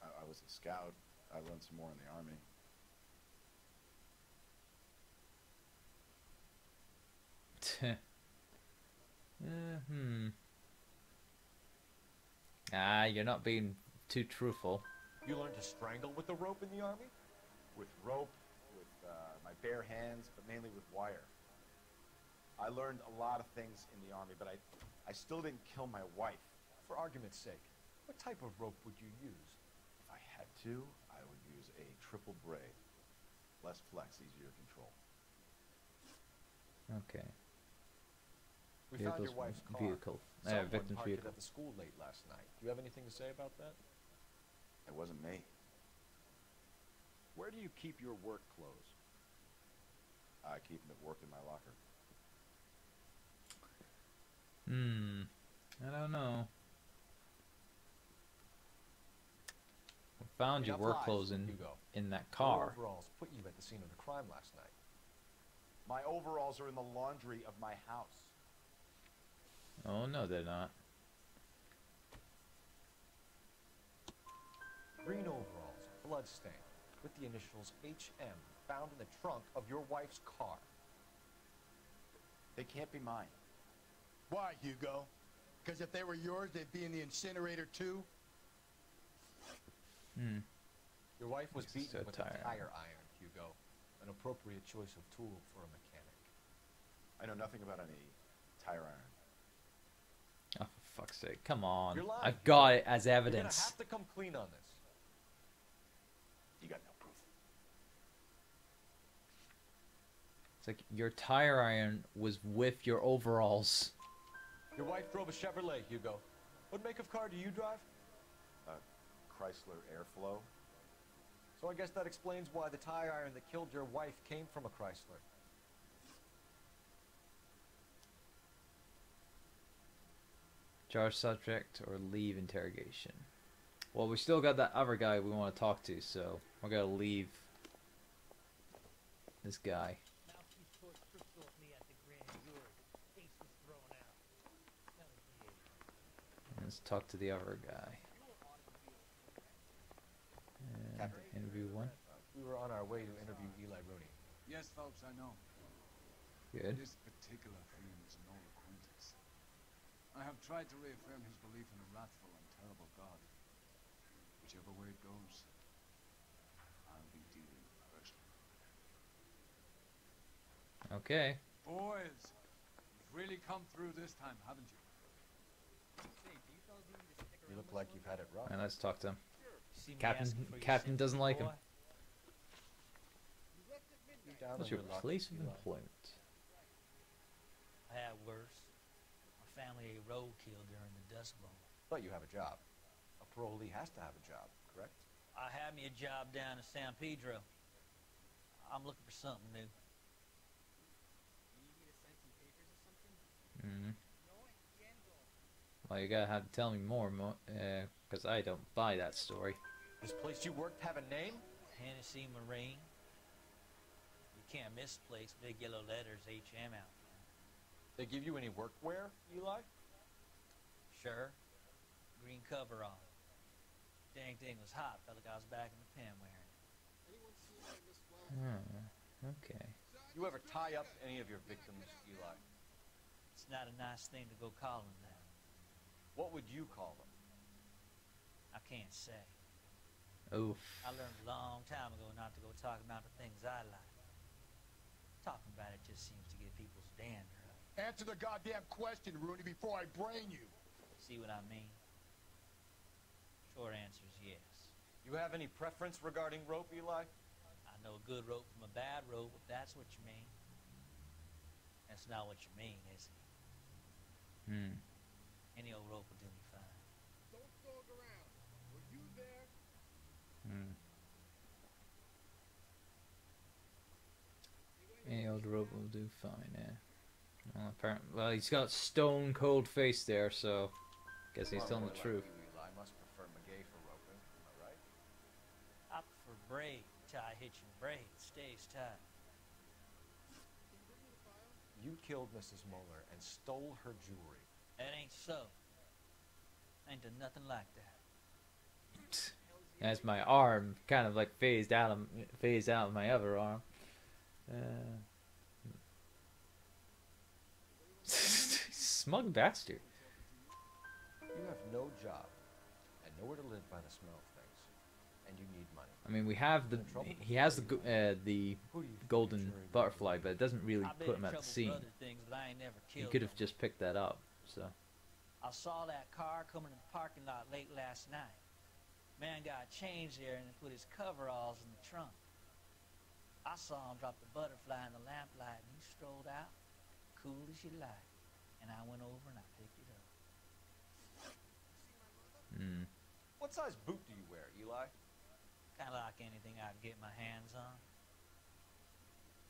I was a scout. I learned some more in the army. Ah, you're not being too truthful. You learned to strangle with the rope in the army? With rope, with my bare hands, but mainly with wire. I learned a lot of things in the army, but I still didn't kill my wife. For argument's sake, what type of rope would you use? If I had to, I would use a triple braid. Less flex, easier to control. Okay. We found your wife's car. Someone Victim's parked it vehicle. at the school late last night. Do you have anything to say about that? It wasn't me. Where do you keep your work clothes? I keep them at work in my locker. I don't know. I found your work clothes in that car. Your overalls put you at the scene of the crime last night. My overalls are in the laundry of my house. Oh no, they're not. Green overalls, bloodstained, with the initials HM, found in the trunk of your wife's car. They can't be mine. Why, Hugo? Because if they were yours, they'd be in the incinerator too? Your wife was This is beaten so with a tiring. tire iron, Hugo. An appropriate choice of tool for a mechanic. I know nothing about any tire iron. Oh, for fuck's sake. Come on. You're lying. I've got it as You're gonna evidence. have to come clean on this. You got no proof. It's like your tire iron was with your overalls. Your wife drove a Chevrolet, Hugo. What make of car do you drive? Chrysler Airflow. So I guess that explains why the tire iron that killed your wife came from a Chrysler. Charge subject or leave interrogation. Well, we still got that other guy we want to talk to, so we're gonna leave this guy. And let's talk to the other guy. Interview one. We were on our way to interview Eli Rooney. Yes, Phelps, I know. Good. This particular theme is an old acquaintance. I have tried to reaffirm his belief in a wrathful and terrible God. Whichever way it goes, I'll be dealing personally. Okay. Boys, you've really come through this time, haven't you? You look like you've had it rough. And let's talk to him. See me Captain asking for your Captain sympathy, doesn't like him. boy? What's your place of employment? I had worse. My family ate roadkill during the Dust Bowl. But you have a job. A parolee has to have a job, correct? I had me a job down in San Pedro. I'm looking for something new. Well, you gotta have to tell me more, because I don't buy that story. This place you worked have a name? Hennessy Marine. You can't miss the place. Big yellow letters, HM out front. They give you any workwear, Eli? Sure. Green cover on. Dang thing was hot. Felt like I was back in the pen wearing it. Okay. You ever tie up any of your victims, Eli? It's not a nice thing to go calling that. What would you call them? I can't say. Oof. I learned a long time ago not to go talking about the things I like. Talking about it just seems to get people's dander up. Answer the goddamn question, Rooney, before I brain you. See what I mean? Short answer is yes. You have any preference regarding rope, Eli? I know a good rope from a bad rope, if that's what you mean. That's not what you mean, is it? Any old rope will do me fine. Don't dog around. Were you there? Any old rope will do fine, yeah. Well, apparently, well, he's got stone cold face there, so guess he's telling the truth. Eli must prefer McGay for roping, am I right? I prefer braid, tie hitching braid, stays tight. You killed Mrs. Moeller and stole her jewelry. That ain't so. I ain't done nothing like that. As my arm kind of like phased out of my other arm. Smug bastard. You have no job and nowhere to live by the smell of things, and you need money. I mean, we have he has the golden butterfly, but it doesn't really put him at the scene. He could have just picked that up. So. I saw that car coming in the parking lot late last night. Man got changed there and put his coveralls in the trunk. I saw him drop the butterfly in the lamplight and he strolled out, cool as you like. and I went over and I picked it up. What size boot do you wear, Eli? Kind of like anything I can get my hands on.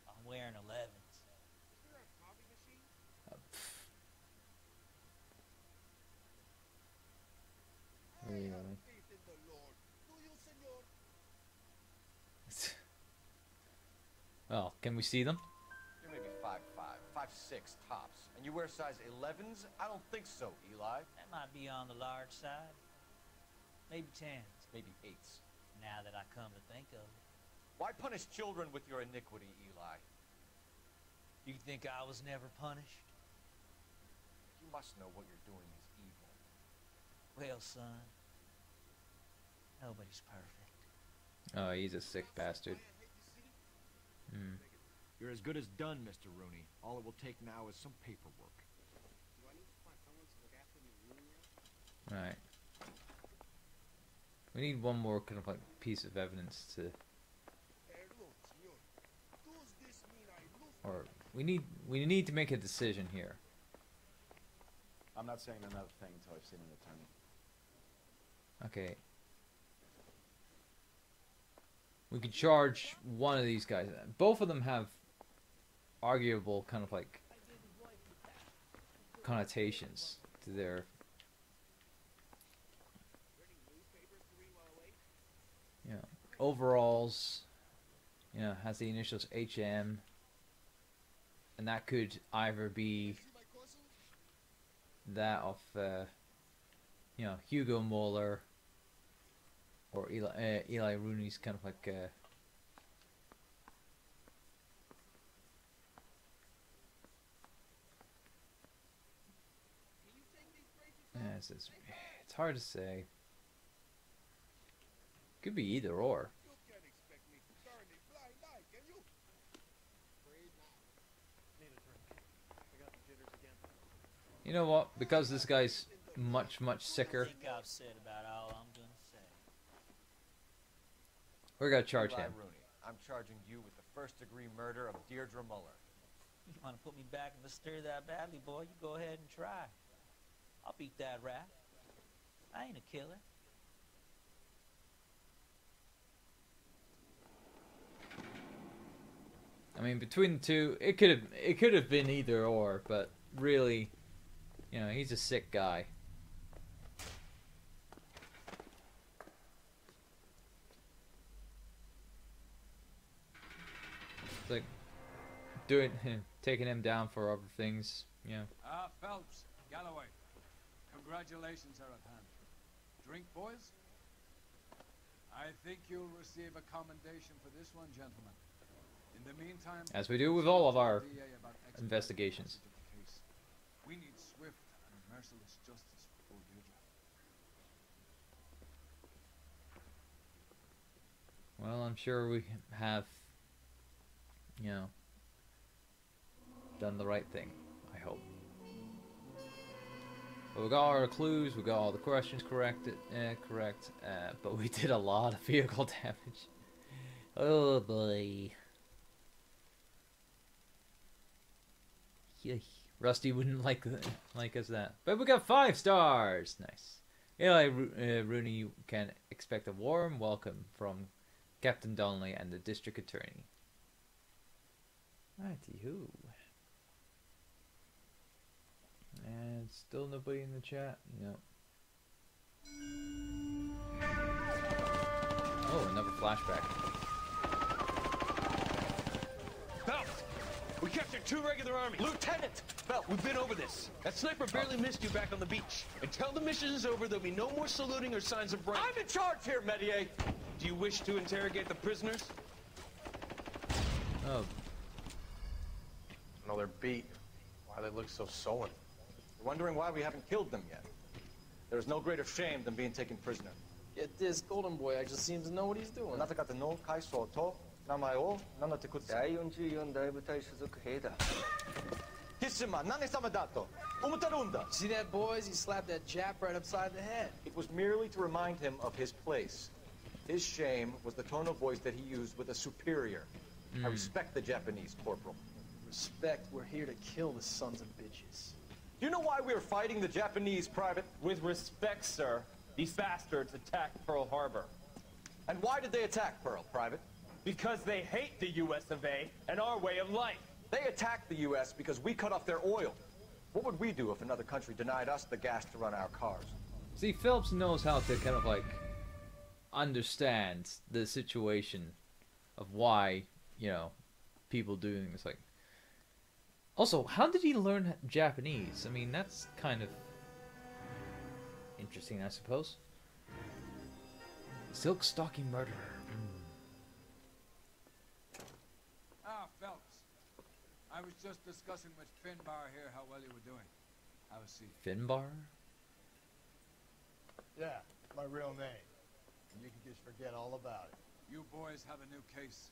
I'm wearing 11s. Well, can we see them? You're maybe 5'5", 5'6" tops. And you wear size 11s? I don't think so, Eli. That might be on the large side. Maybe 10s. Maybe 8s. Now that I come to think of it. Why punish children with your iniquity, Eli? You think I was never punished? You must know what you're doing is evil. Well, son, nobody's perfect. Oh, he's a sick bastard. You're as good as done, Mr. Rooney. All it will take now is some paperwork. Right. We need one more kind of like piece of evidence to, or we need to make a decision here. I'm not saying another thing until I've seen an attorney. Okay. We could charge one of these guys. Both of them have arguable kind of like connotations to their overalls. Has the initials HM, and that could either be that of Hugo Muller or Eli Rooney's kind of like it's hard to say. Could be either or. You know what? Because this guy's much sicker, I think I've said about all I'm gonna say. we're gonna charge Eli him. Rooney, I'm charging you with the first-degree murder of Deirdre Muller. You want to put me back in the stir that badly, boy? You go ahead and try. I'll beat that rap. I ain't a killer. I mean, between the two, it could have been either or, but really, he's a sick guy. It's like taking him down for other things, Phelps, Galloway. Congratulations are at hand. Drink, boys? I think you'll receive a commendation for this one, gentlemen. In the meantime, as we do with all of our investigations. We need swift and merciless justice for Deirdre. Well, I'm sure we have, done the right thing, I hope. Well, we got all our clues, we got all the questions correct, but we did a lot of vehicle damage. Oh boy. Rusty wouldn't like us that. But we got 5 stars. Nice. Eli Rooney can expect a warm welcome from Captain Donnelly and the District Attorney. Righty-hoo. And still nobody in the chat? No. Oh, another flashback. Phelps! We captured 2 regular armies. Lieutenant! Phelps, we've been over this. That sniper barely missed you back on the beach. Until the mission is over, there'll be no more saluting or signs of rank. I'm in charge here, Medier! Do you wish to interrogate the prisoners? Oh. No, they're beat. Why they look so sullen? We're wondering why we haven't killed them yet. There is no greater shame than being taken prisoner. Yet this golden boy actually seems to know what he's doing. あなた方の階層と名前を名乗ってください。第44大部隊所属兵だ。貴様、何様だと思ってるんだ。 See that, boys? He slapped that Jap right upside the head. It was merely to remind him of his place. His shame was the tone of voice that he used with a superior. I respect the Japanese, Corporal. Respect, we're here to kill the sons of bitches. Do you know why we are fighting the Japanese, Private? With respect, sir, these bastards attacked Pearl Harbor. And why did they attack Pearl, Private? Because they hate the US of A and our way of life. They attacked the US because we cut off their oil. What would we do if another country denied us the gas to run our cars? See, Phelps knows how to kind of like understand the situation of why, you know, people doing this. Like, also, how did he learn Japanese? I mean, that's kind of interesting, I suppose. Silk stocking murderer. Ah, Phelps. I was just discussing with Finbar here how well you were doing. Have a seat. Finbar? Yeah, my real name. And you can just forget all about it. You boys have a new case.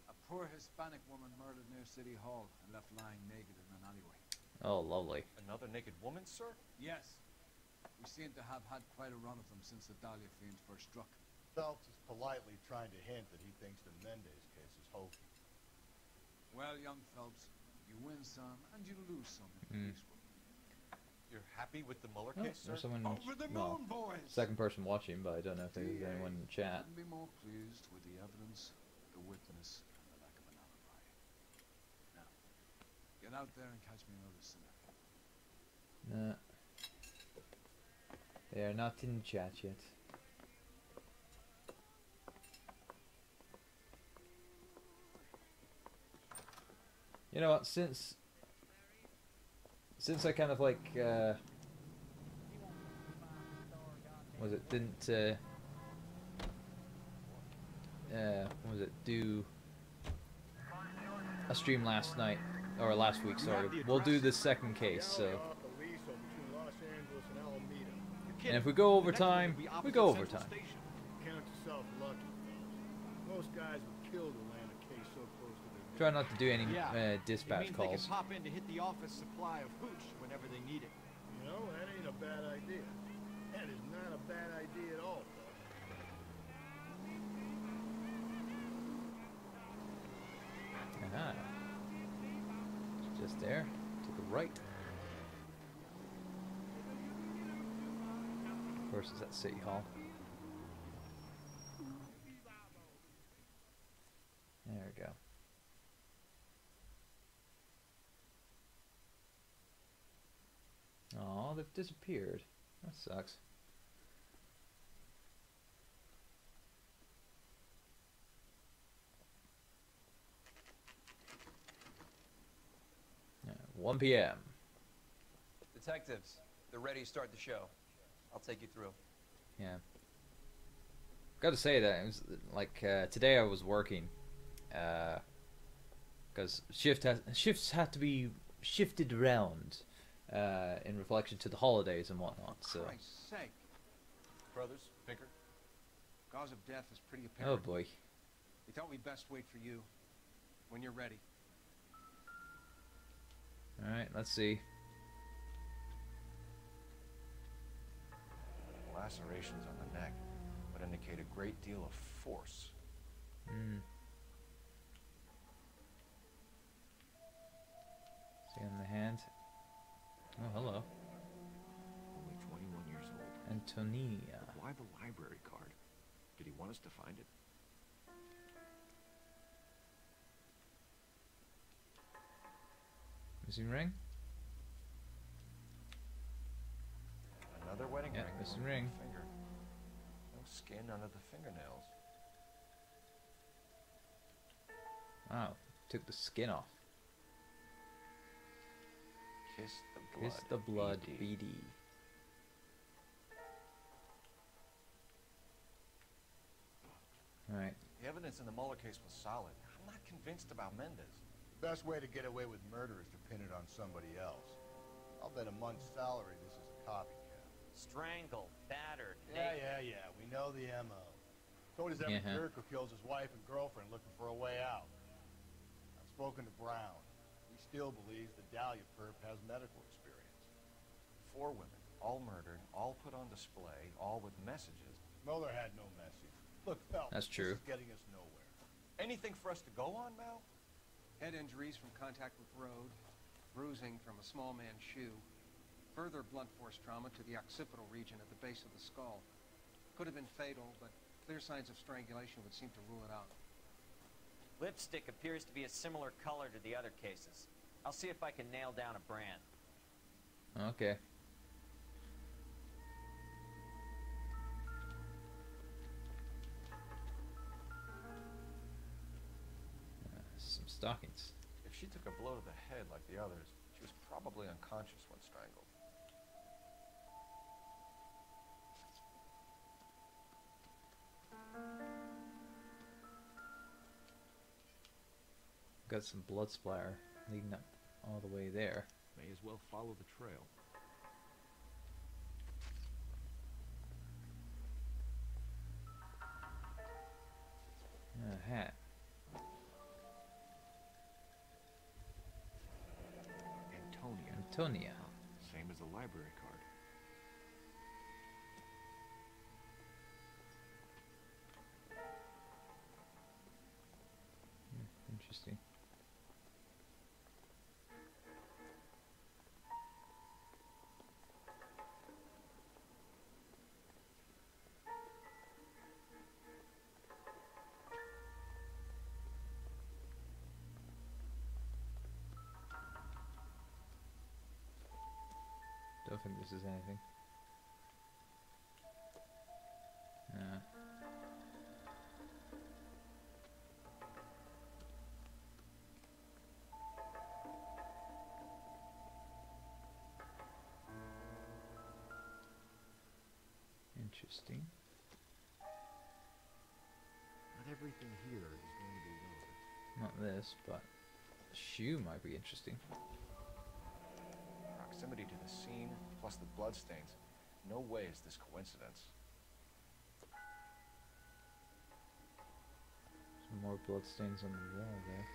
A poor Hispanic woman murdered near City Hall and left lying naked in an alleyway. Oh, lovely. Another naked woman, sir? Yes. We seem to have had quite a run of them since the Dahlia fiend first struck. Phelps is politely trying to hint that he thinks the Mendez case is hokey. Well, young Phelps, you win some and you lose some in peace. You're happy with the Mueller Oh, case, sir? there's someone, Over the moon, boys! second person watching, but I don't know if there's anyone in the chat. Couldn't be more pleased with the evidence, the witness, and the lack of an alibi. Now, get out there and catch me another sinner. Nah. They are not in chat yet. You know what, since I kind of like, was it, didn't, what was it, do a stream last night, or last week, sorry, we'll do the second case, so. And if we go overtime, we go overtime. Count yourself lucky. Most guys would kill to land a case so close to their... Try not to do any dispatch It means calls. They can pop in to hit the office supply of hooch whenever they need it. You know, that ain't a bad idea. That is not a bad idea at all, Aha. Just there. To the right. Of course, it's at City Hall. There we go. Oh, they've disappeared. That sucks. Yeah, 1 p.m. Detectives, they're ready to start the show. I'll take you through. Yeah. Got to say that it was like today I was working, because shifts had to be shifted around in reflection to the holidays and whatnot. So. For Christ's sake. Brothers, Pinker? Cause of death is pretty apparent. Oh boy. We thought we'd best wait for you when you're ready. All right, let's see. Lacerations on the neck would indicate a great deal of force. See on the hand. Oh, hello. Only 21 years old. Antonia. But why the library card? Did he want us to find it? Missing ring? Another wedding ring. Missing ring. Finger. No skin under the fingernails. Wow, took the skin off. Kiss the blood. Kiss the blood, BD. Alright. The evidence in the Mueller case was solid. I'm not convinced about Mendez. The best way to get away with murder is to pin it on somebody else. I'll bet a month's salary this is a copycat. Strangled, battered, Yeah. We know the M.O. So does every jerk who kills his wife and girlfriend looking for a way out. I've spoken to Brown. He still believes the Dahlia perp has medical experience. 4 women, all murdered, all put on display, all with messages. Mueller had no message. Look, Phelps, that's true. This is getting us nowhere. Anything for us to go on, Mal? Head injuries from contact with road, bruising from a small man's shoe, Further blunt force trauma to the occipital region at the base of the skull. Could have been fatal, but clear signs of strangulation would seem to rule it out. Lipstick appears to be a similar color to the other cases. I'll see if I can nail down a brand. Okay. Some stockings. If she took a blow to the head like the others, she was probably unconscious when strangled. Got some blood splatter leading up all the way there. May as well follow the trail. A hat. Antonia. Same as the library card. Interesting. Don't think this is anything. Nah. Interesting. Not everything here is going to be relevant. Not this, but the shoe might be interesting. Proximity to the scene, plus the bloodstains. No way is this coincidence. Some more bloodstains on the wall there.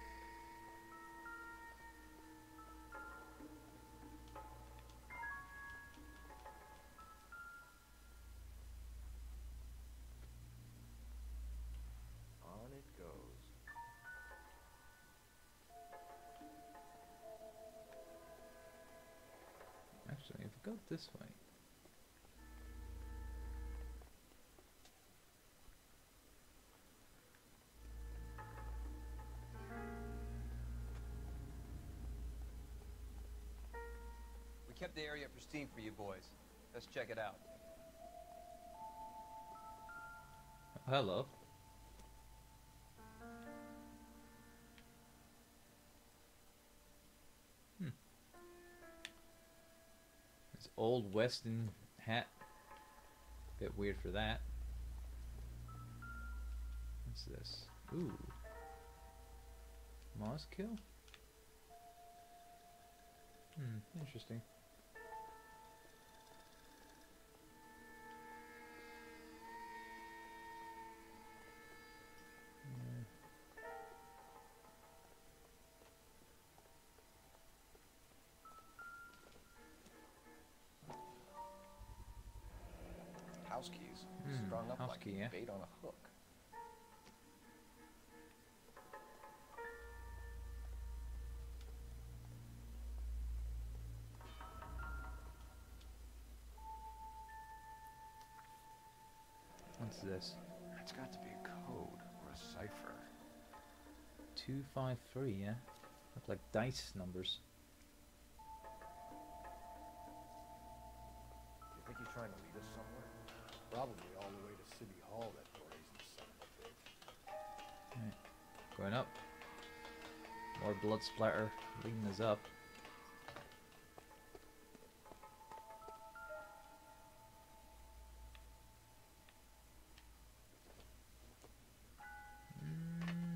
On it goes. Actually, if we go this way. We kept the area pristine for you boys. Let's check it out. Oh, hello. This old western hat. Bit weird for that. What's this? Ooh. Moss kill? Interesting. House keys, strung up like bait on a hook. What's this? It's got to be a code or a cipher. 253, yeah? Look like dice numbers. Do you think he's trying to lead us somewhere? Probably all the way to City Hall, that brazen son of a bitch. Right. Going up. More blood splatter leading us up.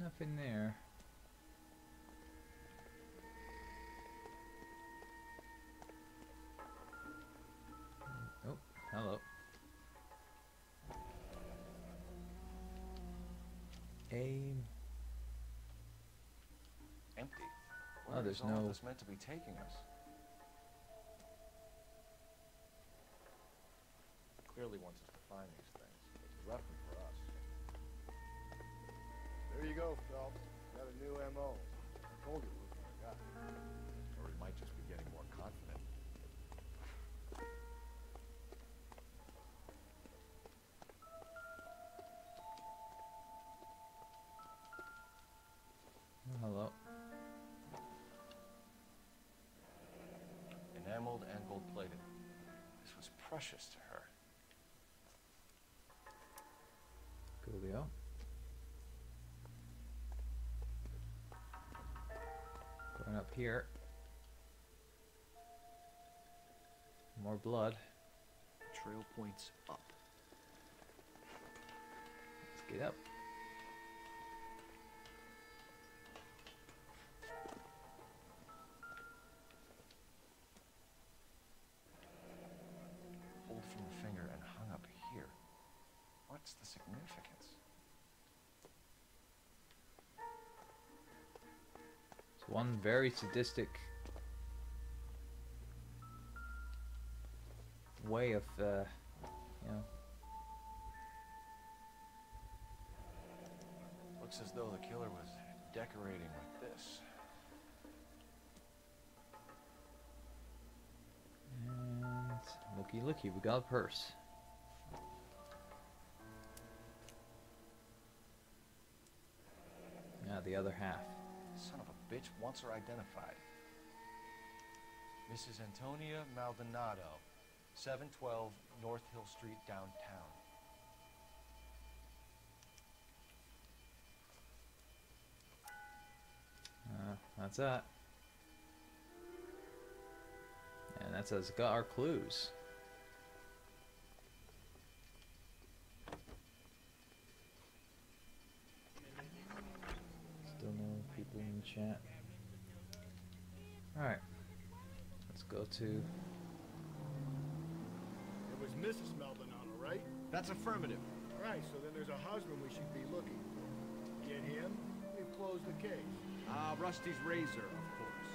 Nothing there. Oh, hello. Empty. Oh, Where there's is all no. this meant to be taking us? Clearly wants us to find these things. He's left them for us. There you go, Phelps. Got a new MO. I told you what I got. Or he might just be getting more confident. precious to her. Coolio. Going up here. More blood. Trail points up. Let's get up. Pulled from the finger and hung up here. What's the significance? It's one very sadistic way of, you know. Looks as though the killer was decorating with this. And looky, looky, we got a purse. Yeah, the other half. Son of a bitch wants her identified. Mrs. Antonia Maldonado, 712 North Hill Street, downtown. That's that. And that says got our clues. Still no people in the chat. Alright. Let's go to... It was Mrs. Maldonado, right? That's affirmative. Alright, so then there's a husband we should be looking for. Get him, we've closed the case. Rusty's razor, of course.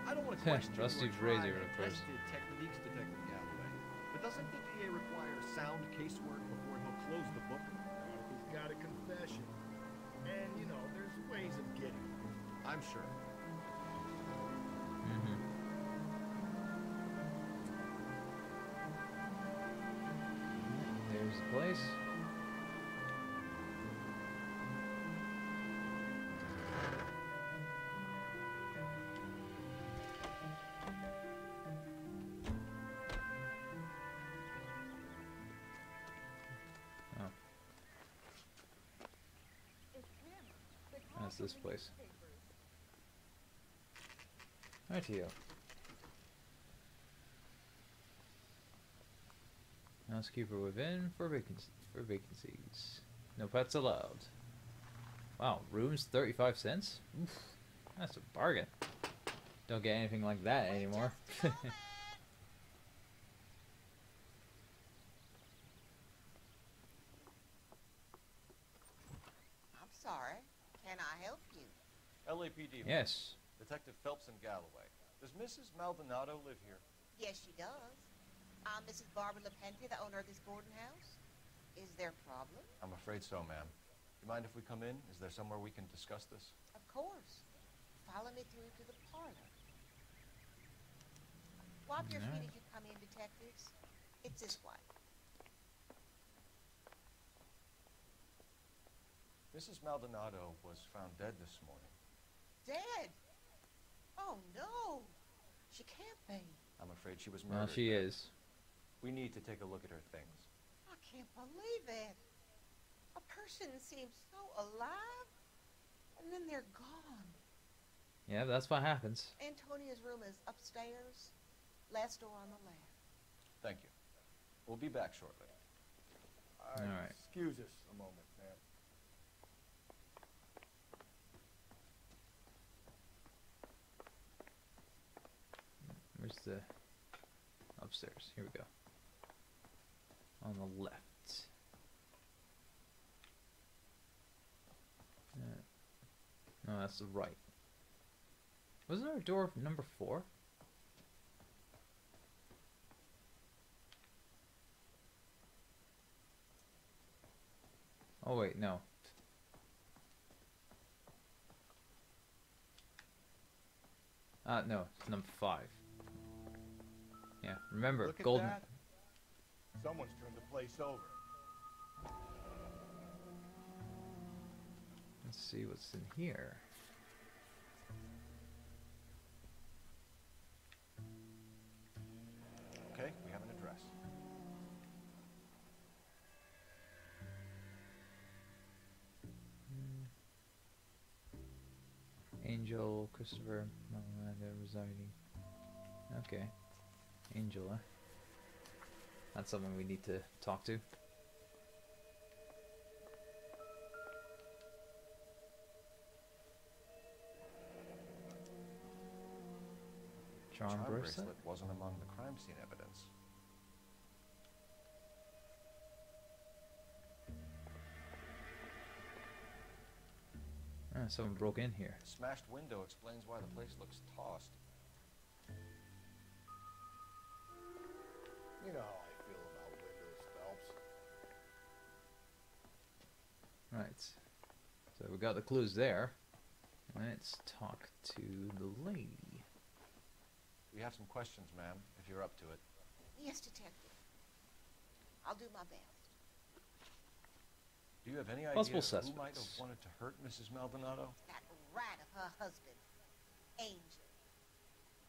I don't want to question Rusty's your tried razor, and of course. tested techniques, Detective Galloway. But doesn't the DA require sound casework before he'll close the book? He's got a confession. And, you know, there's ways of getting it. I'm sure. There's the place. That's this place. Rightio. Housekeeper within for vacancies. No pets allowed. Wow, rooms 35 cents? Oof, that's a bargain. Don't get anything like that anymore. I'm sorry. Can I help you? LAPD. Yes. Detective Phelps and Galloway. Does Mrs. Maldonado live here? Yes, she does. I'm Mrs. Barbara LePente, the owner of this boarding house. Is there a problem? I'm afraid so, ma'am. You mind if we come in? Is there somewhere we can discuss this? Of course. Follow me through to the parlor. Wipe your feet as you come in, detectives. It's this way. Mrs. Maldonado was found dead this morning. Dead? Oh, no. She can't be. I'm afraid she was Well, murdered. she is. We need to take a look at her things. I can't believe it. A person seems so alive, and then they're gone. Yeah, that's what happens. Antonia's room is upstairs, last door on the left. Thank you. We'll be back shortly. All right. Excuse us a moment, ma'am. Where's the upstairs? Here we go. On the left. No, that's the right. Wasn't there a door number 4? Oh wait, no. No, it's number 5. Yeah, remember, Look at golden. that. Someone's turned the place over. Let's see what's in here. Okay, we have an address. Angel, Christopher, Miranda residing. Okay. Angela. That's someone we need to talk to. Charm bracelet wasn't among the crime scene evidence. Someone broke in here. The smashed window explains why the place looks tossed. You know how I feel about windows, Phelps. Right. So we got the clues there. Let's talk to the lady. We have some questions, ma'am, if you're up to it. Yes, Detective. I'll do my best. Do you have any idea Possible who suspects. might have wanted to hurt Mrs. Maldonado? That rat of her husband, Angel.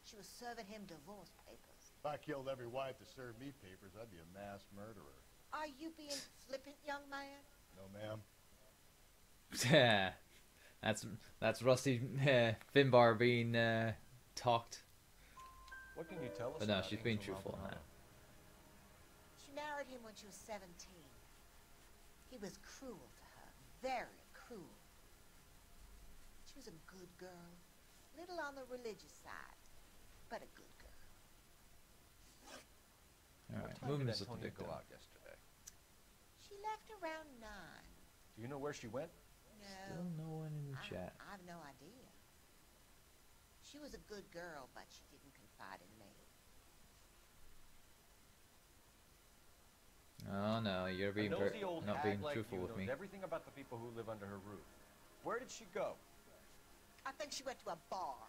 She was serving him divorce papers. If I killed every wife to serve me papers, I'd be a mass murderer. Are you being flippant, young man? No, ma'am. Yeah, that's Rusty Finbar being talked. What can you tell us? But no, about she's being Angel truthful on that. She married him when she was 17. He was cruel to her, very cruel. She was a good girl, little on the religious side, but a good girl. All right, What time moving did is a Antonia bit go down. out yesterday? She left around 9. Do you know where she went? No. Still no one in the chat. I have no idea. She was a good girl, but she didn't confide in me. Oh no, you're being A nosy old not hag being like truthful you with knows me. everything about the people who live under her roof. Where did she go? I think she went to a bar.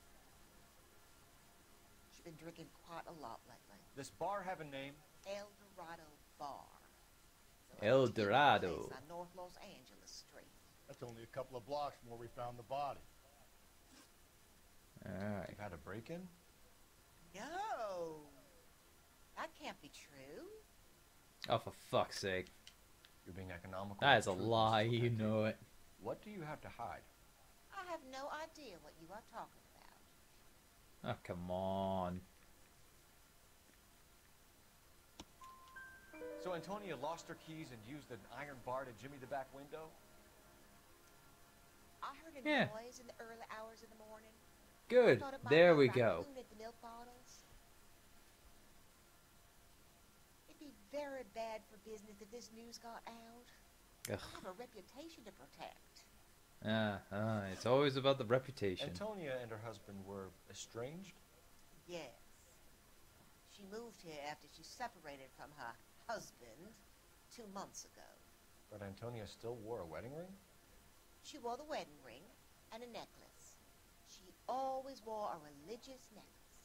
She's been drinking quite a lot lately. This bar have a name? El Dorado Bar. El Dorado. Place on North Los Angeles Street. That's only a couple of blocks from where we found the body. Alright. You've had a break-in? No. That can't be true. Oh, for fuck's sake. You're being economical. That is a Truth, lie, Mrs. you Detective. know it. What do you have to hide? I have no idea what you are talking about. Oh, come on. So Antonia lost her keys and used an iron bar to jimmy the back window? I heard a Yeah. noise in the early hours of the morning. Good. I thought it might There be a we go. raccoon at the milk bottles. It'd be very bad for business if this news got out. Ugh. I have a reputation to protect. It's always about the reputation. Antonia and her husband were estranged? Yes. She moved here after she separated from her husband 2 months ago. But Antonia still wore a wedding ring? She wore the wedding ring and a necklace. She always wore a religious necklace.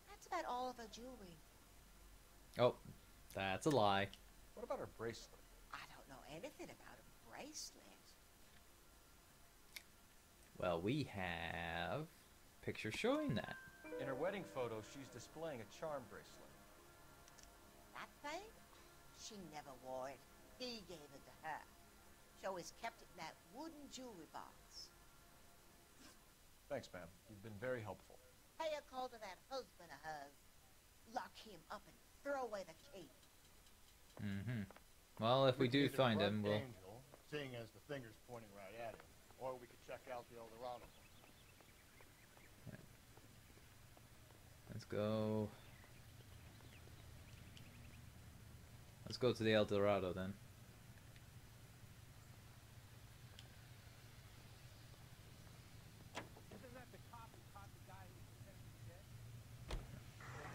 That's about all of her jewelry. Oh, that's a lie. What about her bracelet? I don't know anything about a bracelet. Well, we have pictures showing that. In her wedding photo, she's displaying a charm bracelet. That thing? She never wore it. He gave it to her. She always kept it in that wooden jewelry box. Thanks, ma'am. You've been very helpful. Pay a call to that husband of hers. Lock him up and throw away the key. Mm-hmm. Well, if we do Either find front him, we'll... Angel, seeing as the finger's pointing right at him, or we could check out the El Dorado. Let's go... Let's go to the El Dorado then.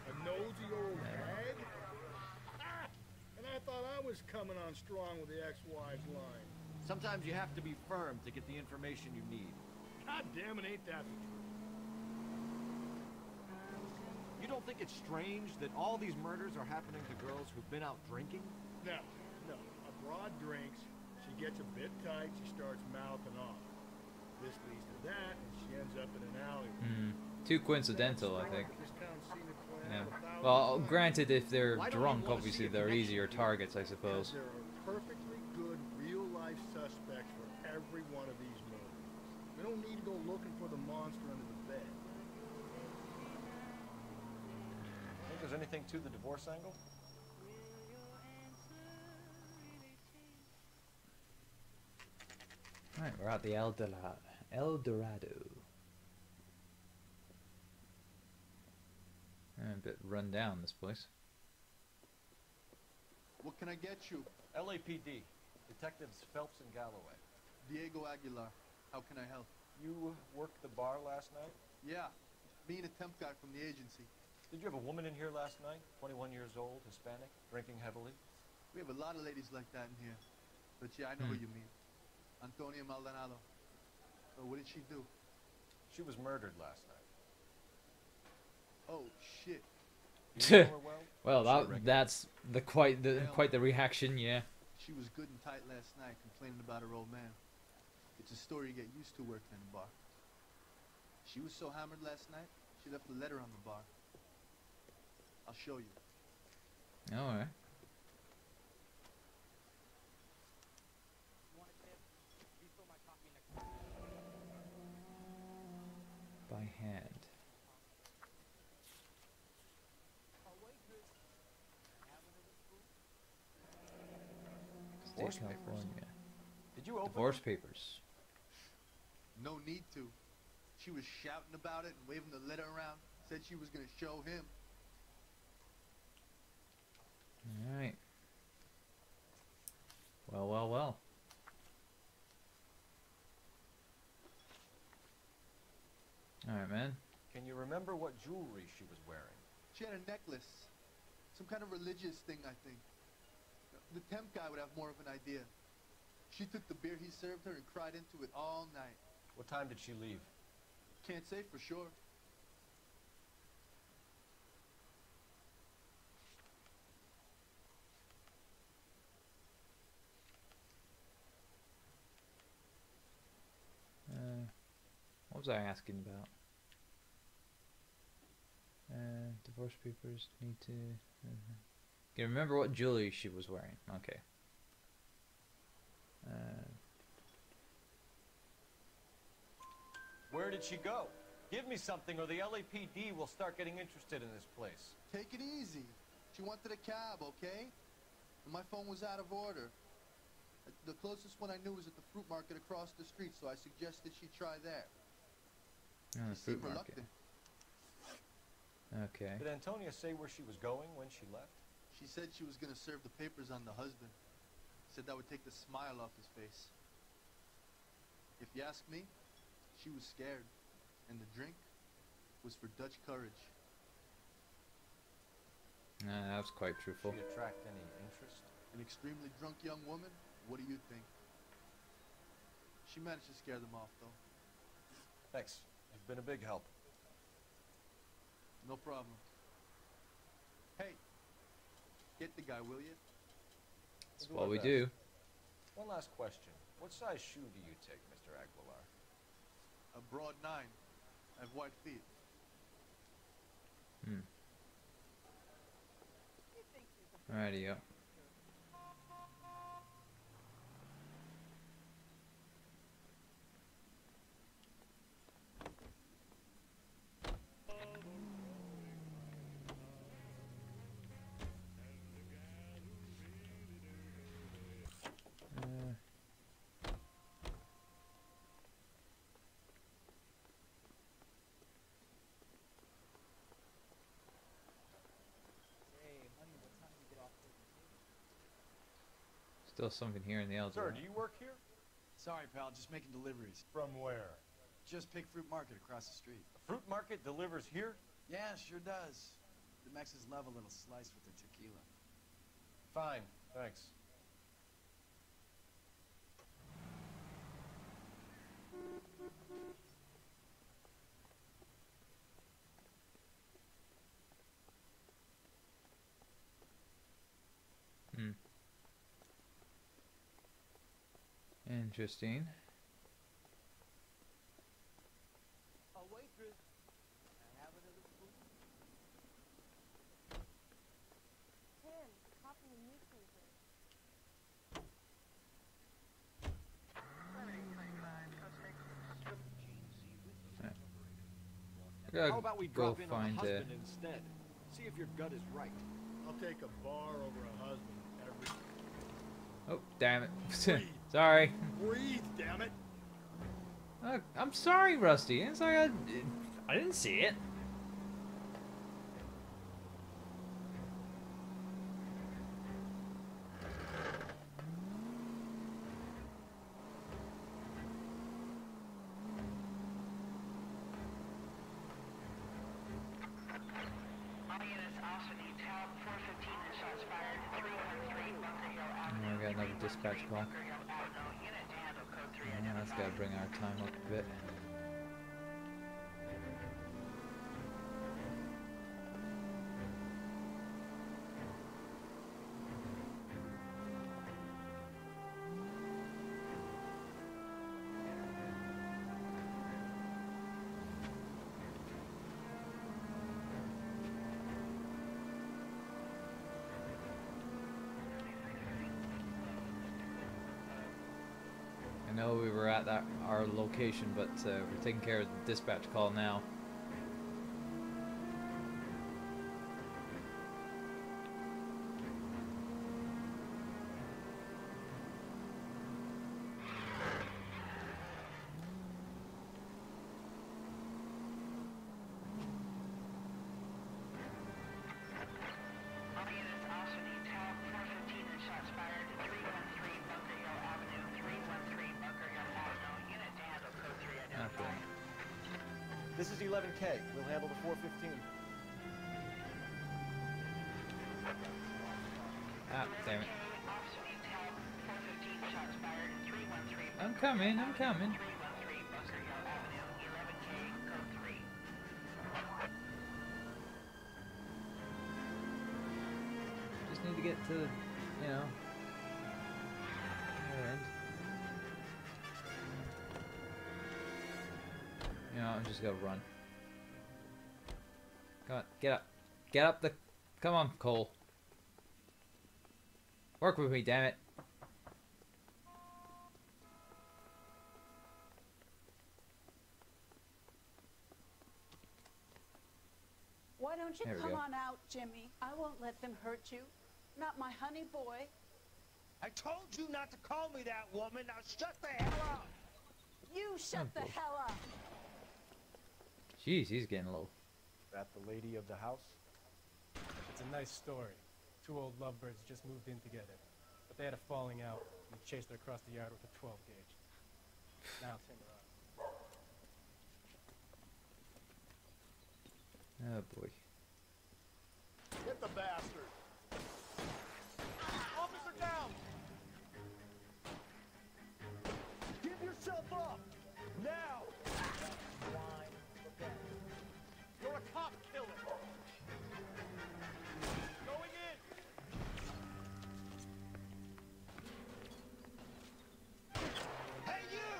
A nosy old hag? Ah! And I thought I was coming on strong with the ex-wife's line. Sometimes you have to be firm to get the information you need. God damn it, ain't that the truth? You don't think it's strange that all these murders are happening to girls who've been out drinking? No, no. A broad drinks, she gets a bit tight, she starts mouthing off. This leads to that, and she ends up in an alley. Too coincidental, I think. This town's seen it play Yeah. out 1,000 Well, times. granted, if they're Why don't you drunk, wanna obviously see a they're connection easier here? targets, I suppose. Because there are perfectly good real-life suspects for every one of these murders. We don't need to go looking for the monster under the bed. Think there's anything to the divorce angle? Alright, we're at the El Dorado. A bit run down, this place. What can I get you? LAPD. Detectives Phelps and Galloway. Diego Aguilar. How can I help? You worked the bar last night? Yeah. Me and a temp guy from the agency. Did you have a woman in here last night? 21 years old, Hispanic, drinking heavily? We have a lot of ladies like that in here. But yeah, I know who you mean. Antonia Maldonado. So what did she do? She was murdered last night. Oh, shit. You know her well? Well, that's quite the reaction, yeah. She was good and tight last night, complaining about her old man. It's a story you get used to working in a bar. She was so hammered last night, she left a letter on the bar. I'll show you. Alright. By hand. Divorce State California. papers. Did you open Divorce them? papers. No need to. She was shouting about it and waving the letter around. Said she was going to show him. Alright. Well, well, well. Alright, man. Can you remember what jewelry she was wearing? She had a necklace. Some kind of religious thing, I think. The temp guy would have more of an idea. She took the beer he served her and cried into it all night. What time did she leave? Can't say for sure. What was I asking about? Divorce papers need to... Can you remember what jewelry she was wearing? Okay. Where did she go? Give me something or the LAPD will start getting interested in this place. Take it easy. She wanted a cab, okay? And my phone was out of order. The closest one I knew was at the fruit market across the street, so I suggested she try there. Oh, the She fruit seemed market. reluctant. Okay. Did Antonia say where she was going when she left? She said she was going to serve the papers on the husband. Said that would take the smile off his face. If you ask me, she was scared. And the drink was for Dutch courage. That was quite truthful. Did she attract any interest? An extremely drunk young woman? What do you think? She managed to scare them off, though. Thanks. You've been a big help. No problem. Hey, get the guy, will you? That's what we do. One last question. What size shoe do you take, Mr. Aguilar? A broad 9. I have white feet. Alrighty, yeah. Still something here in the elder. Sir, do you work here? Sorry, pal, just making deliveries. From where? Just Pig Fruit Market across the street. The fruit market delivers here? Yeah, sure does. The Mexes love a little slice with their tequila. Fine, thanks. Interesting. A waitress. Can I have another food? Tim, copy the newspaper. How about we go drop in on find a husband instead? See if your gut is right. I'll take a bar over a husband every... Oh, damn it. Sorry. Breathe, damn it. I'm sorry, Rusty. It's like I didn't see it. We got another dispatch call. Yeah, that's gotta bring our time up a bit. I know we were at our location, but we're taking care of the dispatch call now. This is 11K. We'll handle the 415. Ah, damn it. I'm coming, I'm coming. Just need to get to, you know, their end. You know, I'm just gonna run. Come on, get up. Get up the... Come on, Cole. Work with me, damn it. Why don't you There we come go. on out, Jimmy? I won't let them hurt you. Not my honey boy. I told you not to call me that, woman. Now shut the hell up. You shut the hell up. Jeez, he's getting low. That the lady of the house? It's a nice story. Two old lovebirds just moved in together. But they had a falling out, and he chased her across the yard with a 12 gauge. Now it's him or us. Oh boy. Hit the bastard. Officer down. Give yourself up. Now. You're a cop killer. Going in. Hey, you!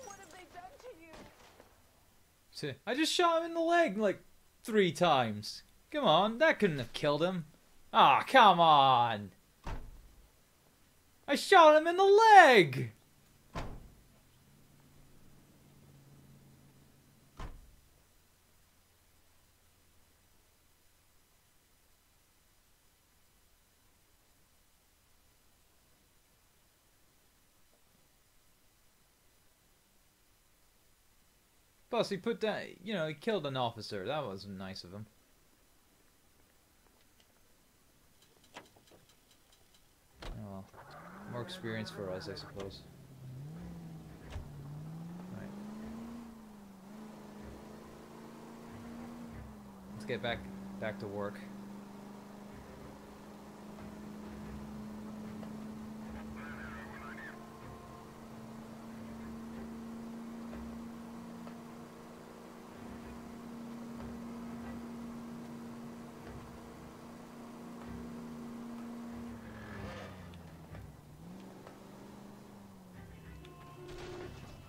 What have they done to you? I just shot him in the leg like 3 times. Come on, that couldn't have killed him. Ah, come on. I shot him in the leg. Plus, he put that, you know, he killed an officer. That wasn't nice of him. Oh, well. More experience for us, I suppose. Right. Let's get back to work.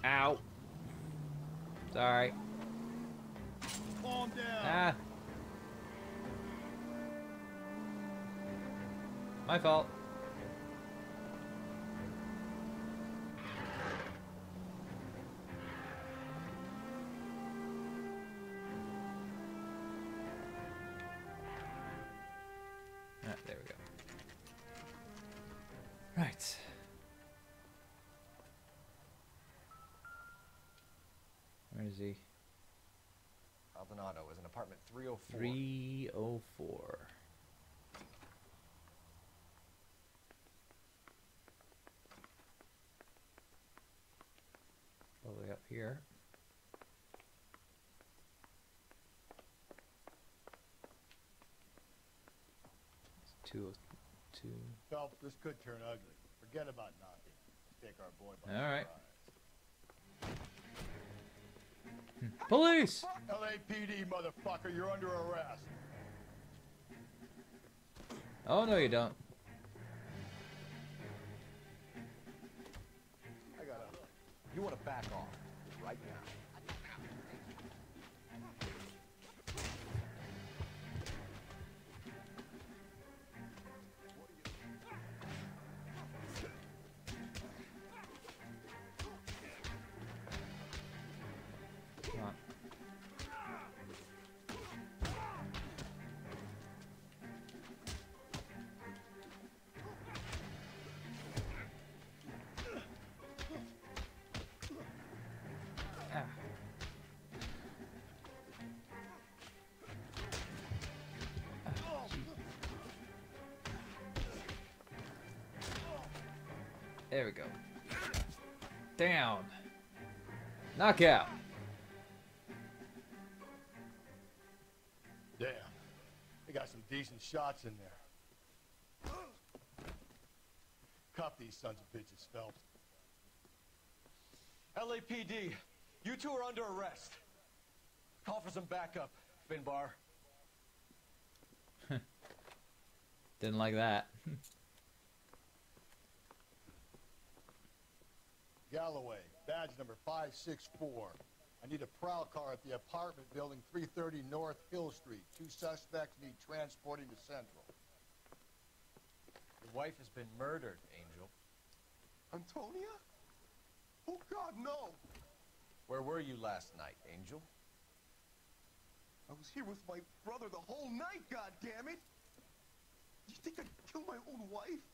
Ow. Sorry. Calm down. Ah. My fault. Right. Where is he? Maldonado is in apartment 304. 304. All the way up here. It's 202. Phelps, this could turn ugly. Forget about knocking. Let's take our boy by All right. surprise. Police! LAPD, motherfucker, you're under arrest. Oh, no, you don't. I gotta. You want to back off right now. Come on. Ah. There we go. Down. Knockout. Damn. They got some decent shots in there. Cuff these sons of bitches, Phelps. LAPD, you two are under arrest. Call for some backup, Finbar. Didn't like that. Galloway, badge number 564. I need a prowl car at the apartment building 330 North Hill Street. 2 suspects need transporting to Central. Your wife has been murdered, Angel. Antonia? Oh, God, no! Where were you last night, Angel? I was here with my brother the whole night, goddammit! You think I'd kill my own wife?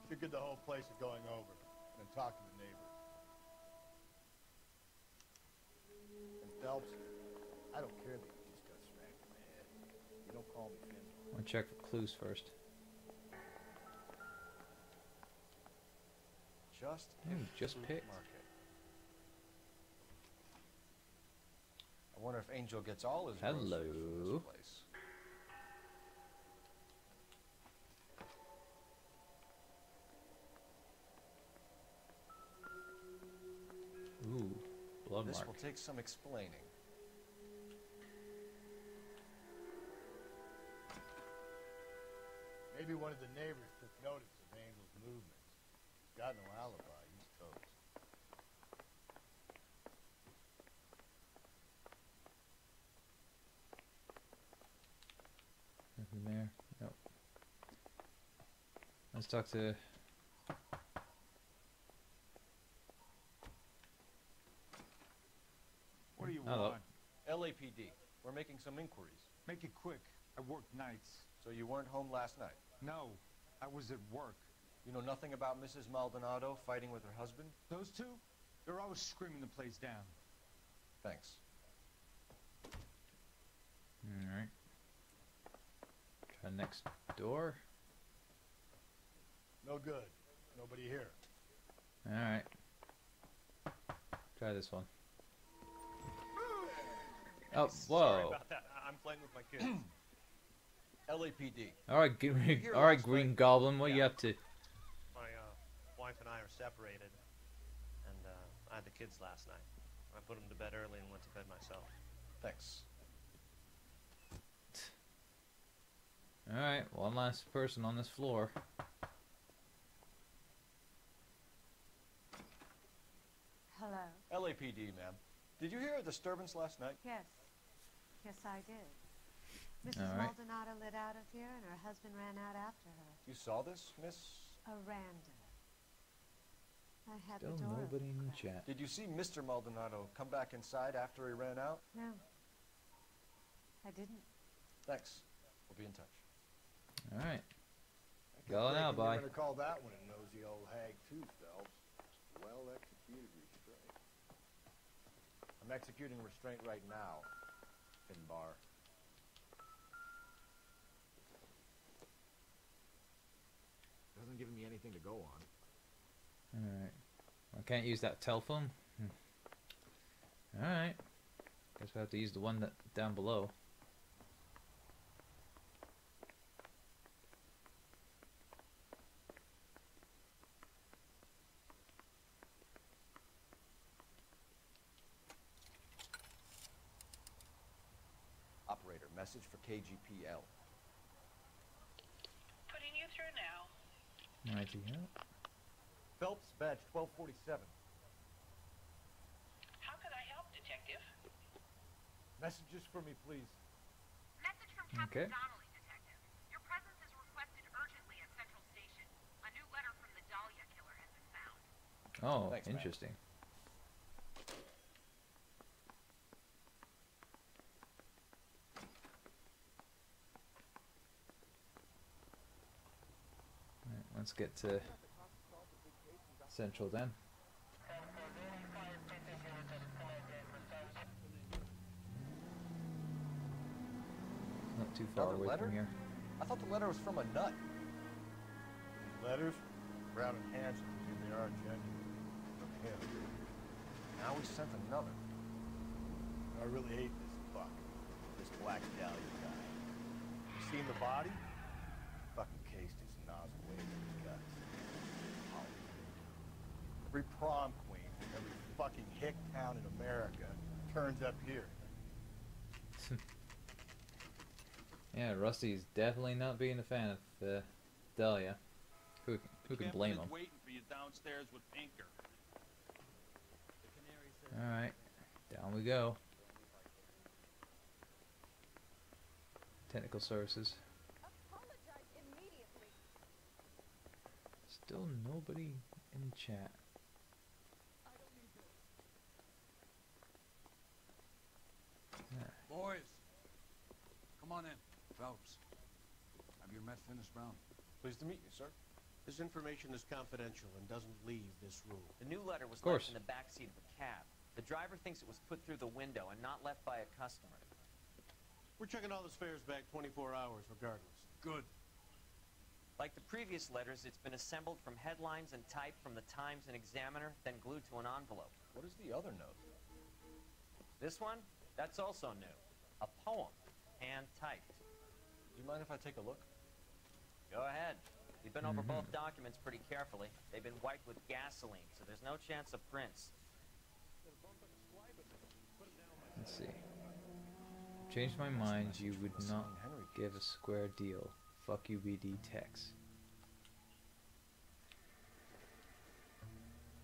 Should get the whole place at going over, then talk to the neighbors. And Phelps, I don't care that you just got smacked in the head. You don't call me Finn. I'll check for clues first. Just picked. Market. I wonder if Angel gets all his Hello. groceries from this place. Ooh, blood This mark. will take some explaining. Maybe one of the neighbors took notice of Angel's movements. Got no alibi, he's toast. Nothing there. Nope. Let's talk to. What do you Hello. want? LAPD, we're making some inquiries. Make it quick. I work nights. So you weren't home last night? No, I was at work. You know nothing about Mrs. Maldonado fighting with her husband? Those two? They're always screaming the place down. Thanks. Alright. Try next door. No good. Nobody here. Alright. Try this one. Oh, whoa. Sorry about that. I'm playing with my kids. LAPD. Alright, Green Goblin, what are you up to? My wife and I are separated, and I had the kids last night. I put them to bed early and went to bed myself. Thanks. Alright, one last person on this floor. Hello. LAPD, ma'am. Did you hear a disturbance last night? Yes. Yes, I did. Mrs. All right. Maldonado lit out of here, and her husband ran out after her. You saw this, Miss? Aranda. I had Still the door nobody in open. the chat. Did you see Mr. Maldonado come back inside after he ran out? No. I didn't. Thanks. We'll be in touch. All right. I Got an keep thinking alibi. You're gonna call that one a nosy old hag too, Phelps. Well executed restraint. I'm executing restraint right now, Finbar. Doesn't give me anything to go on. Alright. I can't use that telephone? Alright. Guess we have to use the one that down below. Operator, message for KGPL. Putting you through now. Righty, yeah. Phelps, badge 1247. How can I help, Detective? Messages for me, please. Message from Okay. Captain Donnelly, Detective. Your presence is requested urgently at Central Station. A new letter from the Dahlia killer has been found. Oh, Thanks, man. interesting. Right, let's get to Central then. Not too far Another away letter? from here. I thought the letter was from a nut. These letters, Brown and Hanson believe they are genuine. From him. Now we sent another. I really hate this fuck. This Black Dahlia guy. You seen the body? Fucking cased his nozzle way in his guts. Every prom queen from every fucking hick town in America turns up here. Yeah, Rusty's definitely not being a fan of Dahlia. Who can blame him? Waiting for you downstairs with Pinker. Alright, down we go. Technical services. Apologize immediately. Still nobody in chat. Boys, come on in. Phelps, have you met Finis Brown? Pleased to meet you, sir. This information is confidential and doesn't leave this room. The new letter was Of course. left in the back seat of the cab. The driver thinks it was put through the window and not left by a customer. We're checking all the spares back 24 hours regardless. Good. Like the previous letters, it's been assembled from headlines and typed from the Times and Examiner, then glued to an envelope. What is the other note? This one? That's also new. A poem, hand-typed. Do you mind if I take a look? Go ahead. We've been over both documents pretty carefully. They've been wiped with gasoline, so there's no chance of prints. Let's see. Changed my mind. You would not give a square deal. Fuck you, BD Tex.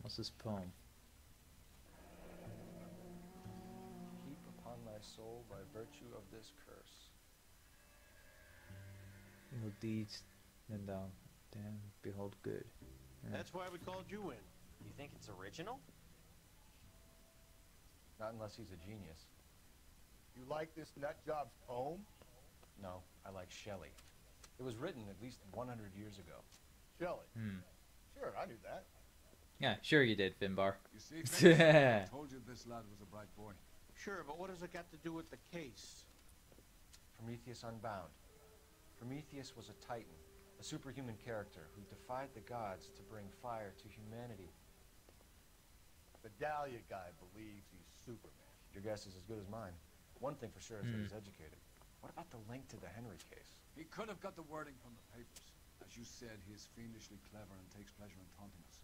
What's this poem? Keep upon thy soul by virtue of this curse. Evil deeds, then thou damn behold good. Yeah. That's why we called you in. You think it's original? Not unless he's a genius. You like this nutjob's poem? No, I like Shelley. It was written at least 100 years ago. Shelley? Sure, I knew that. Yeah, sure you did, Finbar. You see, Finis, I told you this lad was a bright boy. Sure, but what has it got to do with the case? Prometheus Unbound. Prometheus was a titan, a superhuman character who defied the gods to bring fire to humanity. The Dahlia guy believes he's Superman. Your guess is as good as mine. One thing for sure is that he's educated. What about the link to the Henry case? He could have got the wording from the papers. As you said, he is fiendishly clever and takes pleasure in taunting us.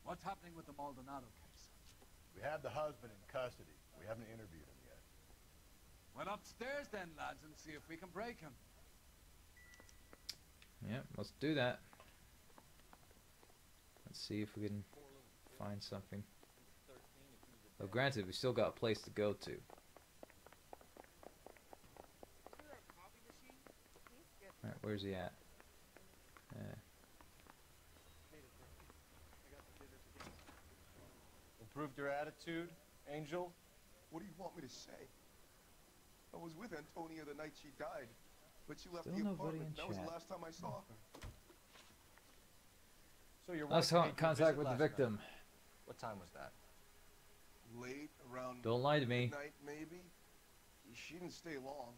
What's happening with the Maldonado case? We have the husband in custody. We haven't interviewed him yet. Well, upstairs then, lads, and see if we can break him. Yep, let's do that. Let's see if we can find something. Well, granted, we still got a place to go to. Alright, where's he at? Improved your attitude, Angel? What do you want me to say? I was with Antonia the night she died, but she left Still the nobody apartment. in That was the chat. last time I saw her. So your Let's wife made you a contact visit with the last victim. night. What time was that? Late, around Don't lie to me. midnight, maybe. She didn't stay long.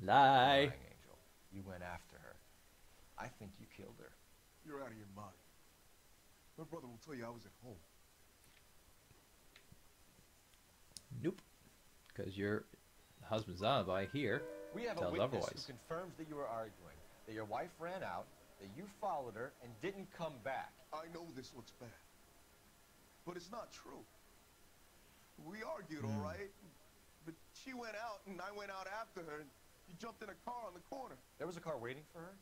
Lie. Lying, Angel. You went after her. I think you killed her. You're out of your mind. My brother will tell you I was at home. Nope. Because your husband's alibi here We have a tells witness otherwise. who confirms that you were arguing, that your wife ran out, that you followed her and didn't come back. I know this looks bad, but it's not true. We argued, all right, but she went out and I went out after her, and you jumped in a car on the corner. There was a car waiting for her?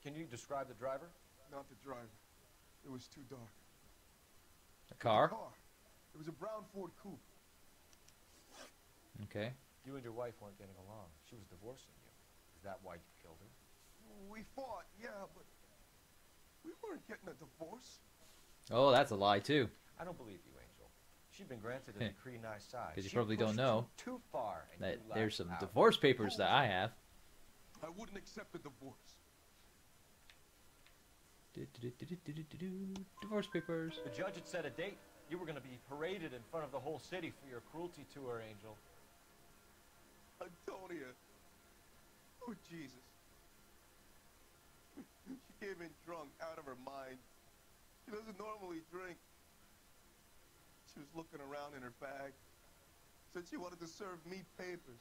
Can you describe the driver? Not the driver. It was too dark. A car? The car. It was a brown Ford coupe. Okay. You and your wife weren't getting along. She was divorcing you. Is that why you killed her? We fought, yeah, but we weren't getting a divorce. Oh, that's a lie too. I don't believe you, Angel. She'd been granted a decree nihil. Because you She probably don't pushed know you too far and that you there's lashed some out. divorce papers that I have. I wouldn't accept a divorce. Divorce papers. The judge had set a date. You were going to be paraded in front of the whole city for your cruelty to her, Angel. Antonia. Oh, Jesus. She came in drunk, out of her mind. She doesn't normally drink. She was looking around in her bag. Said she wanted to serve me papers.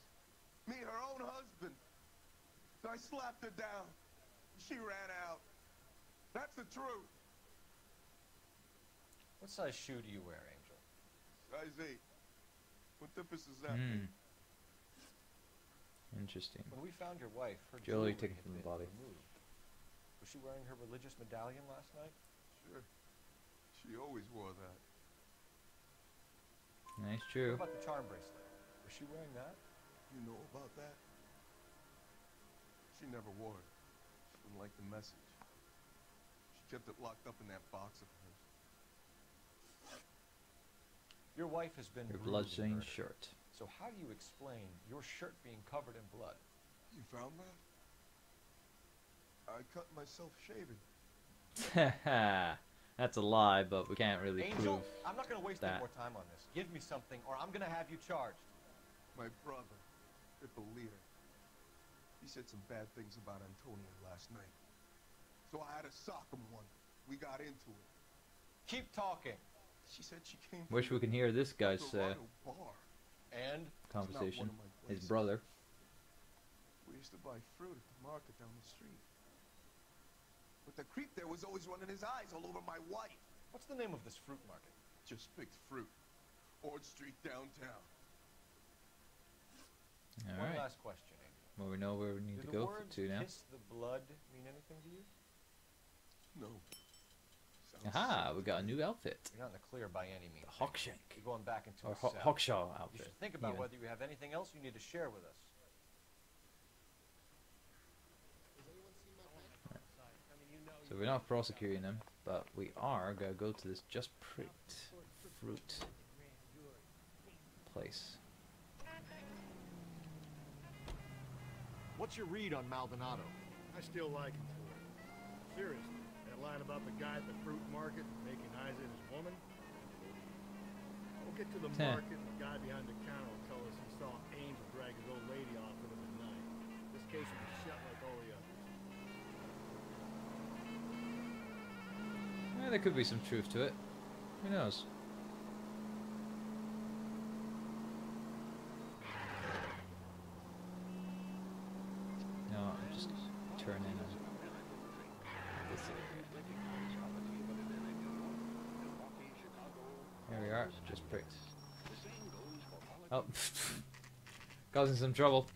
Me, her own husband. So I slapped her down. She ran out. That's the truth. What size shoe do you wear, Angel? Size 8. What difference does that make? Interesting. When we found your wife, her Jewelry jewelry taken had from the been body. removed. Was she wearing her religious medallion last night? Sure. She always wore that. Nice, true. What about the charm bracelet? Was she wearing that? You know about that? She never wore it. She didn't like the message. She kept it locked up in that box of hers. Your wife has been Your brutally bloodstained murdered. shirt. So how do you explain your shirt being covered in blood? You found that? I cut myself shaving. That's a lie, but we can't really Angel, prove I'm not going to waste that. any more time on this. Give me something, or I'm going to have you charged. My brother, Triple Leader. He said some bad things about Antonia last night. So I had to sock him one. We got into it. Keep talking. She said she came Wish from we can hear this guy's bar. And conversation. It's not one of my His places. brother. We used to buy fruit at the market down the street. But the creep there was always running his eyes all over my wife. What's the name of this fruit market? Just picked fruit. Ord Street downtown. One Alright. last question, Angel. Well, we know where we need Do to the go words to now. kiss the blood mean anything to you? No. Aha, we got a new outfit. You're not in the clear by any means. Hawkshank. You're going back into Or a cell. Hawkshaw You outfit. should think about even. whether you have anything else you need to share with us. So we're not prosecuting him, but we are gonna go to this just pricked fruit place. What's your read on Maldonado? I still like him for it. Seriously, that line about the guy at the fruit market making eyes at his woman. We'll get to the market and the guy behind the counter will tell us he saw Angel drag his old lady off with him at night. This case will be shut like all the others. There could be some truth to it. Who knows? No, I'm just turning on this area. There we are, just pricked. Oh, causing some trouble.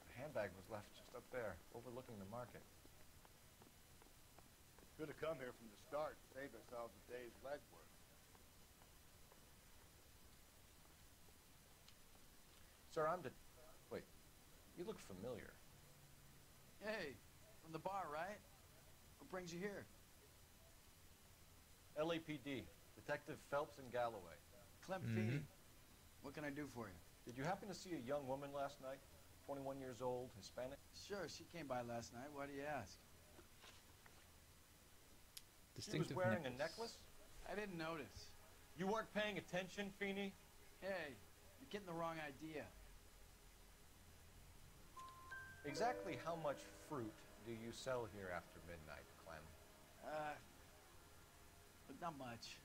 The handbag was left just up there, overlooking the market. Should have come here from the start and saved ourselves a day's legwork. Sir, wait, you look familiar. Hey, from the bar, right? What brings you here? LAPD, Detective Phelps and Galloway. Clem Feeney. What can I do for you? Did you happen to see a young woman last night? 21 years old, Hispanic? Sure, she came by last night. Why do you ask? She was wearing a necklace? I didn't notice. You weren't paying attention, Feeney? Hey, you're getting the wrong idea. Exactly how much fruit do you sell here after midnight, Clem? But not much.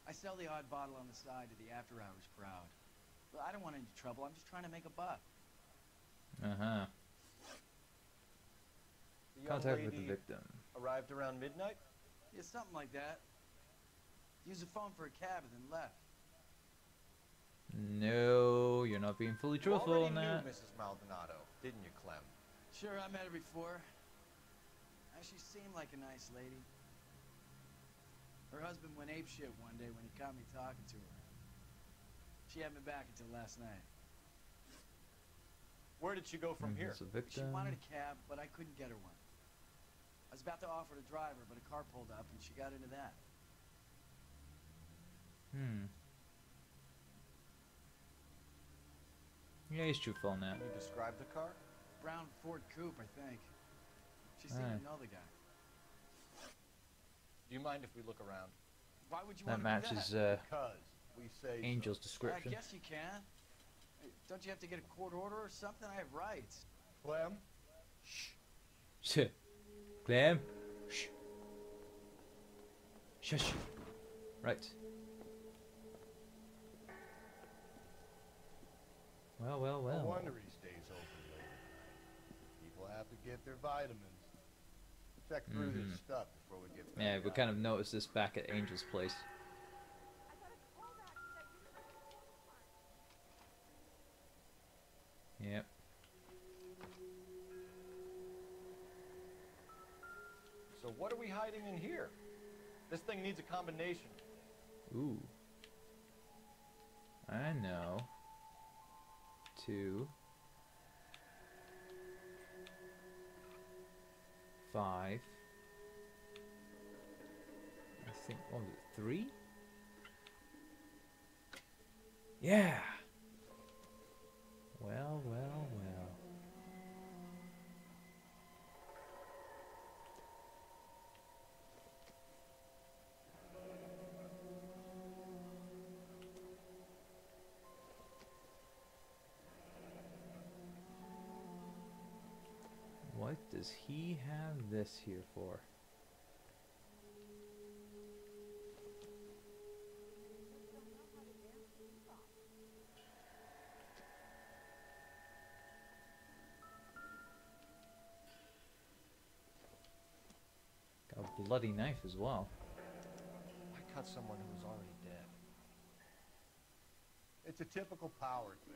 I sell the odd bottle on the side to the after-hours crowd. But I don't want any trouble. I'm just trying to make a buck. Uh-huh. The young Contact with lady the victim. arrived around midnight? Yeah, something like that. Used the phone for a cab and then left. No, you're not being fully truthful on that. You Mrs. Maldonado, didn't you, Clem? Sure, I met her before. She seemed like a nice lady. Her husband went apeshit one day when he caught me talking to her. She had me back until last night. Where did she go from here? She wanted a cab, but I couldn't get her one. I was about to offer to drive her, but a car pulled up and she got into that. Yeah, he's truthful on that. Can you describe the car? Brown Ford Coupe, I think. She seemed to know the guy. Do you mind if we look around? Why would you That want to do matches that? Because we say Angel's so. description. I guess you can. Hey, don't you have to get a court order or something? I have rights. Clem? Shh. Clem? Shh. Shush. Right. Well, well, well. No wonder he stays open late at night. People have to get their vitamins. Check through this stuff before we get back. Yeah, we kind of noticed this back at Angel's place. Yep. So what are we hiding in here? This thing needs a combination. Ooh. I know. 2, 5. I think, what was it, 3? Yeah. Well, well, well. What does he have this here for? Got a bloody knife as well. Why cut someone who was already dead? It's a typical power thing.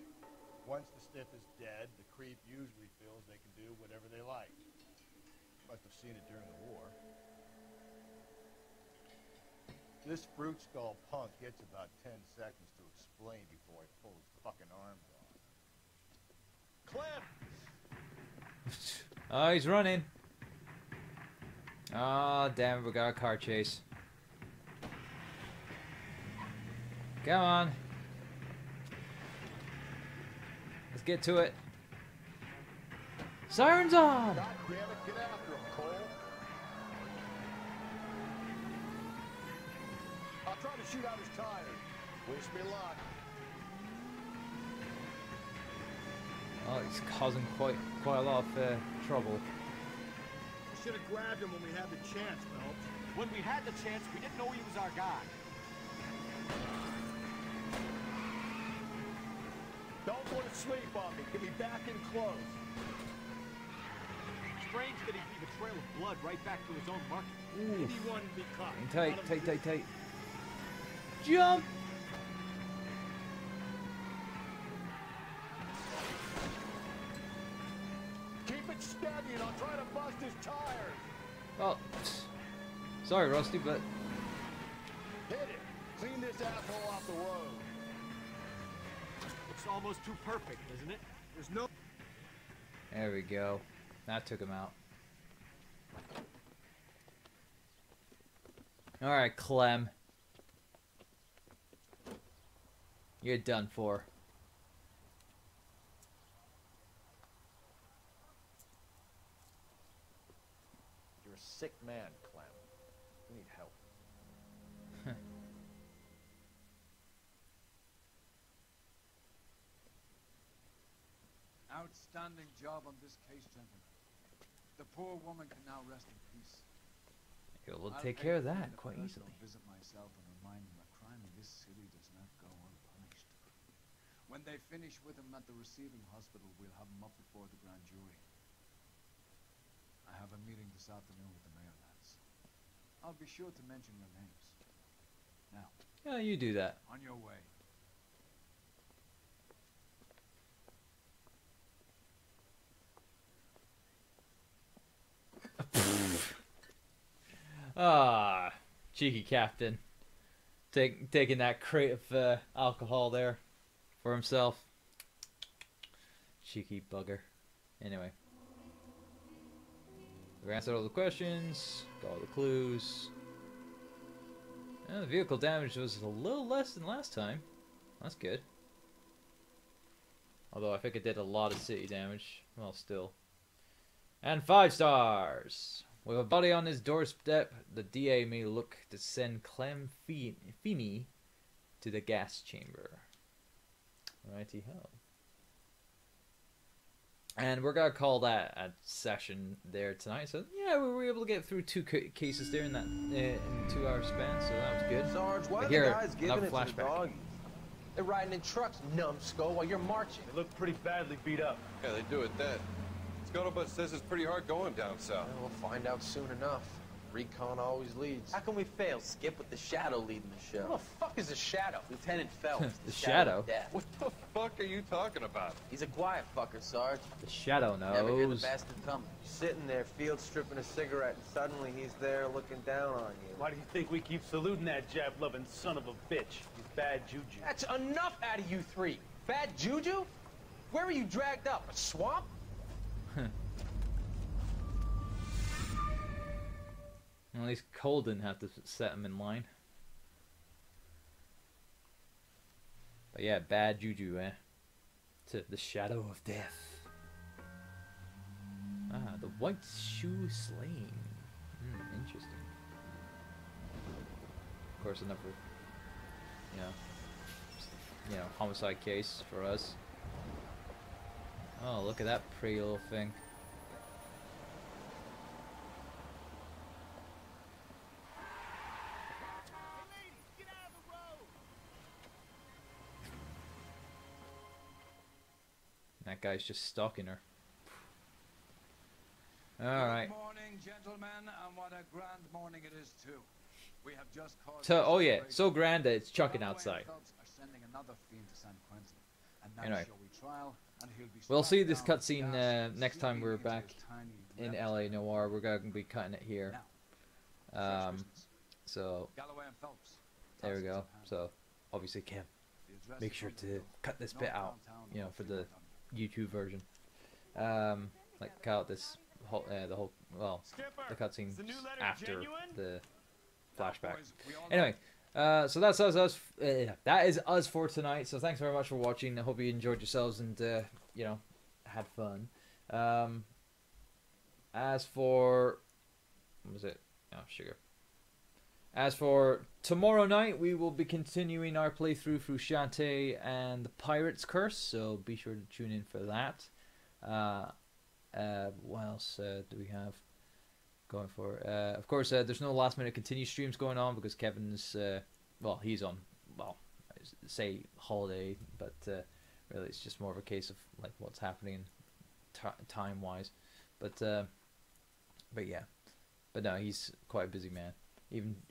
Once the stiff is dead, the creep usually feels they can do whatever they like. Must have seen it during the war. This fruit skull punk gets about 10 seconds to explain before I pull his fucking arms off. Clem! Oh, he's running. Oh, damn it, we got a car chase. Come on. Let's get to it. Sirens on! God damn it, get after him, Cole. I'll try to shoot out his tires. Wish me luck. Oh, he's causing quite a lot of trouble. We should have grabbed him when we had the chance, Phelps. When we had the chance, we didn't know he was our guy. Don't go to sleep on me. Get me back in close. Strange that he'd leave a trail of blood right back to his own market. Oof. Maybe one be caught. Tight. Jump! Keep it steady and I'll try to bust his tires. Well, sorry, Rusty, but Hit it. Clean this asshole off the road. looks almost too perfect, doesn't it? There's no... There we go. That took him out. Alright, Clem. You're done for. You're a sick man, Clem. You need help. Outstanding job on this case, gentlemen. The poor woman can now rest in peace. We'll take care of that quite easily. I'll visit myself and remind them that crime in this city does not go unpunished. When they finish with him at the receiving hospital, we'll have him up before the grand jury. I have a meeting this afternoon with the mayor, lads. I'll be sure to mention your names. Now. Yeah, you do that. On your way. Ah, cheeky captain. Taking that crate of alcohol there for himself. Cheeky bugger. Anyway. We answered all the questions, got all the clues. And the vehicle damage was a little less than last time. That's good. Although I think it did a lot of city damage. Well, still. And 5 stars! With a body on his doorstep, the DA may look to send Clem Feeney to the gas chamber. Righty ho. And we're gonna call that a session there tonight. So yeah, we were able to get through 2 cases there in that in 2-hour span. So that was good. Sarge, why are the guys giving it to the doggies? They're riding in trucks, numbskull, while you're marching. They look pretty badly beat up. Yeah, they do at that. Scuttlebutt says it's pretty hard going down south. Well, we'll find out soon enough. Recon always leads. How can we fail? Skip with the Shadow leading the show. Who the fuck is the Shadow? Lieutenant Phelps. The Shadow? Of death. What the fuck are you talking about? He's a quiet fucker, Sarge. The Shadow knows. Never hear the bastard coming. Sitting there, field stripping a cigarette, and suddenly he's there looking down on you. Why do you think we keep saluting that jab-loving son of a bitch? He's bad juju. That's enough out of you 3. Bad juju? Where were you dragged up? A swamp? Well, at least Cole didn't have to set him in line. But yeah, bad juju, eh? To the Shadow of Death. Ah, the White Shoe Slaying. Interesting. Of course, another, homicide case for us. Oh, look at that pretty little thing. That guy's just stalking her. Alright. Good morning, gentlemen, and what a grand morning it is, too. We have just caused Oh yeah, so grand that it's chucking outside. Anyway. We'll see this cutscene next time we're back in LA Noire. We're going to be cutting it here. So, there we go. So, obviously, Kim, make sure to cut this bit out, for the YouTube version. Like cut out this whole, the cutscene after the flashback. Anyway, so that's us. That is us for tonight. So thanks very much for watching. I hope you enjoyed yourselves and had fun. As for what was it? Oh, sugar. As for tomorrow night, we will be continuing our playthrough through Shantae and the Pirate's Curse, so be sure to tune in for that. What else do we have going for? Of course, there's no last minute continue streams going on because Kevin's, he's on, say holiday, but really it's just more of a case of like what's happening time-wise. But yeah, but no, he's quite a busy man.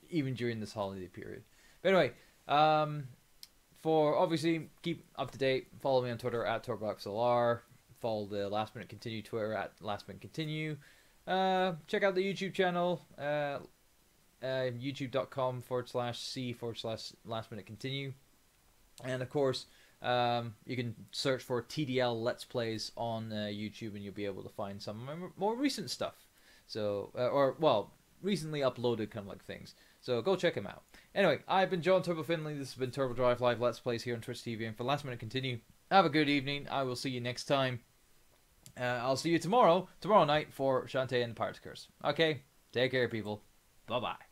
Even during this holiday period. But anyway, for obviously keep up to date, follow me on Twitter at TorboxLR. Follow the Last Minute Continue Twitter at Last Minute Continue. Check out the YouTube channel, youtube.com/c/Last Minute Continue. And of course, You can search for TDL Let's Plays on YouTube, and you'll be able to find some more recent stuff. So, recently uploaded kind of like things. So go check him out. Anyway, I've been John Turbo Finley. This has been Turbo Drive Live Let's Plays here on Twitch TV. And for Last Minute Continue, have a good evening. I will see you next time. I'll see you tomorrow night for Shantae and the Pirate's Curse. Okay, take care, people. Bye-bye.